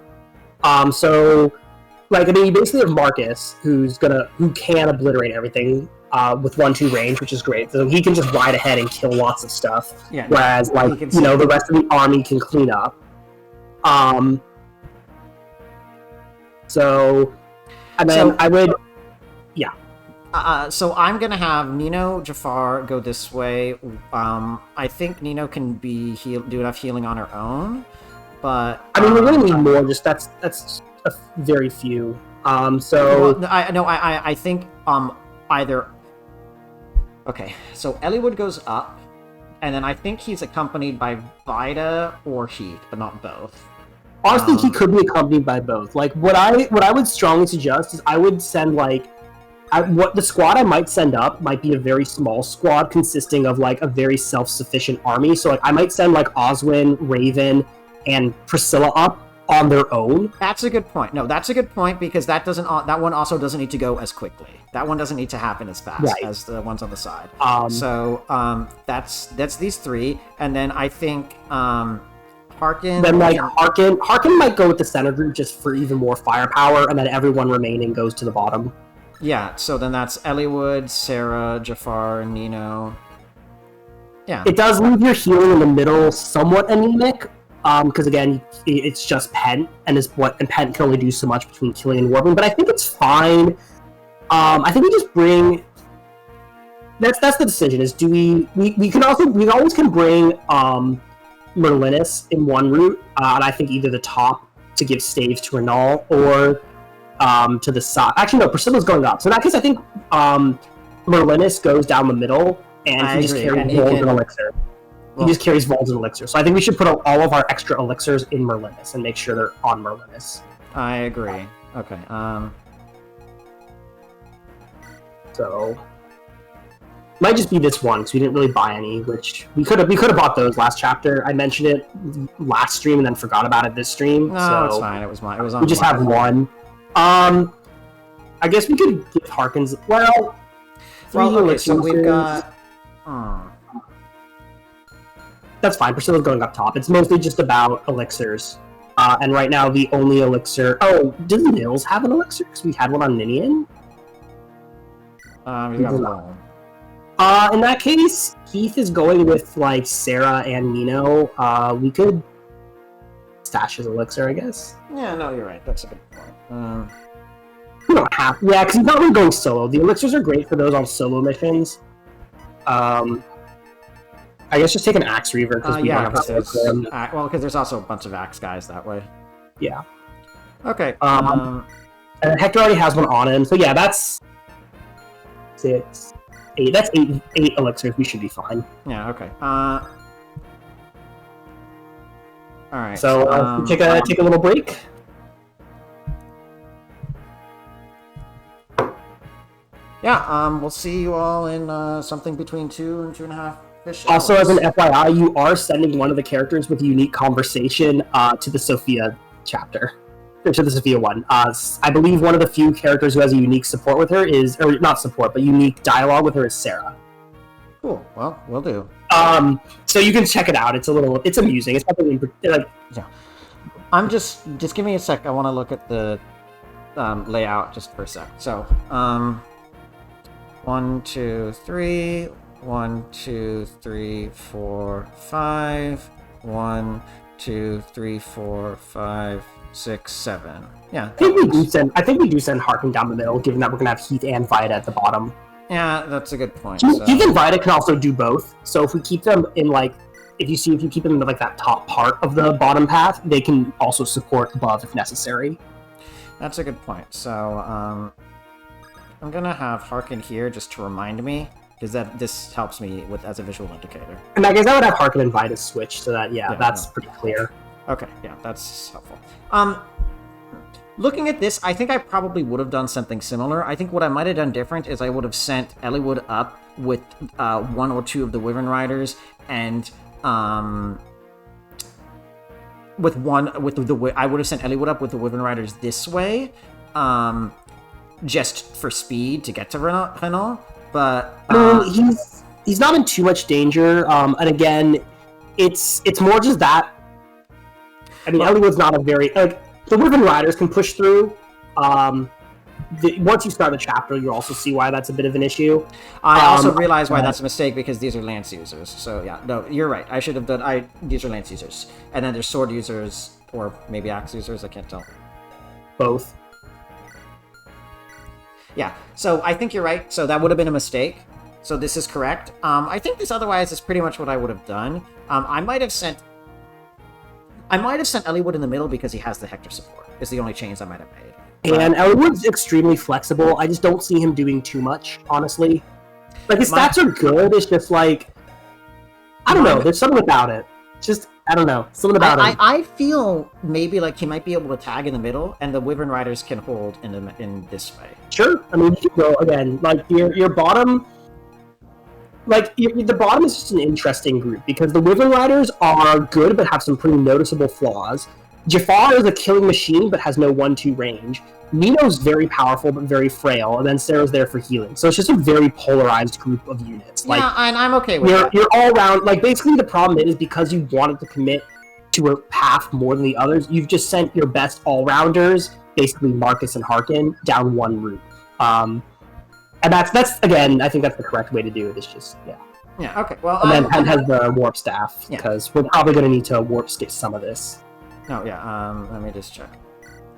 So, like, I mean, you basically have Marcus, who can obliterate everything with 1-2 range, which is great. So he can just ride ahead and kill lots of stuff. Yeah. Whereas, like, the rest of the army can clean up. So, and then I would, so I'm gonna have Nino Jafar go this way. I think Nino can do enough healing on her own, but I mean, we're gonna need more. Just that's a very few. So I think either. Okay, so Elliewood goes up, and then I think he's accompanied by Vida or Heath, but not both. Honestly, he could be accompanied by both. Like, what I would strongly suggest is I would send, what the squad I might send up might be a very small squad consisting of, like, a very self-sufficient army. So, like, I might send, like, Oswin, Raven, and Priscilla up on their own. That's a good point. No, that's a good point, because that one also doesn't need to go as quickly. That one doesn't need to happen as fast as the ones on the side. That's these three, and then I think... Harkin. Then Harkin might go with the center group just for even more firepower, and then everyone remaining goes to the bottom. Yeah, so then that's Elliewood, Sarah, Jafar, Nino. Yeah. It does leave your healing in the middle somewhat anemic, because again, it's just Pent, and Pent can only do so much between killing and warping. But I think it's fine. I think we just bring. That's the decision. Is do we always can bring Merlinus in one route, and I think either the top to give staves to Renault or to the side. Actually, no, Priscilla's going up. So in that case, I think Merlinus goes down the middle, and he just carries Vols and Elixir. He just carries Vols and Elixir. So I think we should put all of our extra elixirs in Merlinus and make sure they're on Merlinus. I agree. Okay. So might just be this one because we didn't really buy any, which we could have bought those last chapter. I mentioned it last stream and then forgot about it this stream. No, so it's fine. It was mine. It was on. We just have one. I guess we could give Harkins. Well, okay, so we've got. That's fine. Priscilla's going up top. It's mostly just about elixirs. And right now, the only elixir. Oh, does Nils have an elixir? Because we had one on Ninian. We got one. In that case, Keith is going with, like, Sarah and Nino. We could stash his elixir, I guess. Yeah, no, you're right. That's a good point. We don't have have. Yeah, because he's not really going solo. The elixirs are great for those on solo missions. I guess just take an Axe Reaver because we don't have a well, because there's also a bunch of Axe guys that way. Yeah. Okay. And Hector already has one on him, so yeah, that's 6, 8. That's eight elixirs. We should be fine. Yeah. Okay. All right. So take a little break. Yeah. We'll see you all in something between 2 and 2.5. Also, as an FYI, you are sending one of the characters with a unique conversation to the Sophia chapter, or to the Sophia one. I believe one of the few characters who has a unique support with her is, or not support, but unique dialogue with her is Sarah. Cool. Well, we'll do. So you can check it out. It's amusing. It's nothing like. Yeah. I'm just give me a sec. I want to look at the layout just for a sec. So, 1, 2, 3. 1, 2, 3, 4, 5. 1, 2, 3, 4, 5, 6, 7. Yeah. I think we do send Harkin down the middle, given that we're gonna have Heath and Vida at the bottom. Yeah, that's a good point. Heath and Vida can also do both. So if we keep them in if you keep them in that top part of the bottom path, they can also support above if necessary. That's a good point. So I'm gonna have Harkin here just to remind me. Because this helps me as a visual indicator. And I guess I would have Harkin and Vida switch so that, that's pretty clear. Okay, yeah, that's helpful. Looking at this, I think I probably would have done something similar. I think what I might have done different is I would have sent Eliwood up with 1 or 2 of the Wyvern Riders, and I would have sent Eliwood up with the Wyvern Riders this way, just for speed to get to Renault. But he's not in too much danger, and again, it's more just that. I mean, Eliwood's not a very the Wyvern Riders can push through. Once you start the chapter, you'll also see why that's a bit of an issue. I also realize why that's a mistake because these are lance users. So yeah, no, you're right. I should have done. These are lance users, and then there's sword users or maybe axe users. I can't tell. Both. Yeah, so I think you're right. So that would have been a mistake. So this is correct. I think this otherwise is pretty much what I would have done. I might have sent Eliwood in the middle because he has the Hector support. Is the only change I might have made. And Eliwood's extremely flexible. I just don't see him doing too much, honestly. His stats are good. It's just I don't know. There's something about it. Just I don't know. Something about him. I feel maybe he might be able to tag in the middle, and the Wyvern Riders can hold in this way. Sure. I mean, you can go again. Your bottom, the bottom is just an interesting group because the Wyvern Riders are good but have some pretty noticeable flaws. Jafar is a killing machine but has no 1-2 range. Nino's very powerful but very frail, and then Sarah's there for healing. So it's just a very polarized group of units. Yeah, and I'm okay with that. You're all around. Basically, the problem is because you wanted to commit to a path more than the others, you've just sent your best all-rounders, basically Marcus and Harkin, down one route. And that's again, I think that's the correct way to do it. It's just Yeah. Okay. Well, and then Penn has the warp staff because we're probably going to need to warp stick some of this. Oh yeah. Let me just check.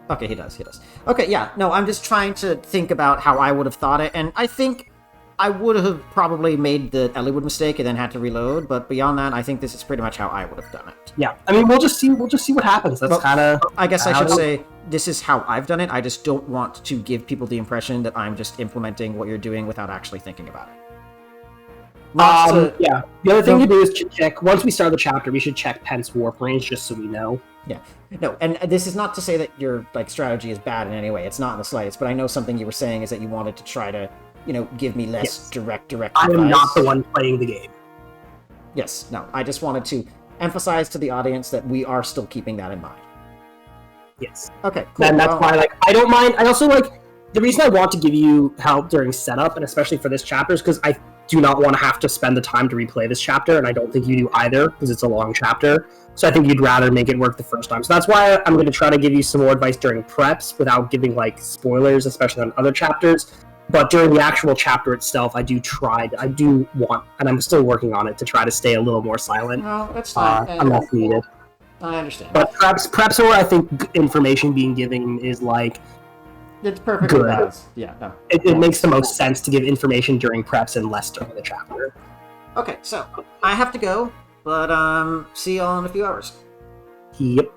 Okay, he does. Okay, yeah. No, I'm just trying to think about how I would have thought it, and I think I would have probably made the Eliwood mistake and then had to reload. But beyond that, I think this is pretty much how I would have done it. Yeah, I mean, we'll just see what happens. That's kind of. I guess I should say this is how I've done it. I just don't want to give people the impression that I'm just implementing what you're doing without actually thinking about it. Yeah. The other thing to do is to check once we start the chapter. We should check Penn's warp range just so we know. Yeah. No, and this is not to say that your strategy is bad in any way. It's not in the slightest. But I know something you were saying is that you wanted to try to, give me less direct advice. I'm not the one playing the game. Yes. No. I just wanted to emphasize to the audience that we are still keeping that in mind. Yes. Okay. Cool. And that's why, I don't mind. I also the reason I want to give you help during setup, and especially for this chapter, is because I do not want to have to spend the time to replay this chapter, and I don't think you do either, because it's a long chapter. So I think you'd rather make it work the first time. So that's why I'm going to try to give you some more advice during preps without giving spoilers, especially on other chapters. But during the actual chapter itself, I do want, and I'm still working on it, to try to stay a little more silent. No, that's fine. Unless needed. I understand. But preps are where I think information being given is It's perfectly Good. balanced. Yeah, no. It makes the most sense to give information during preps and less during the chapter. Okay, so I have to go, but see y'all in a few hours. Yep.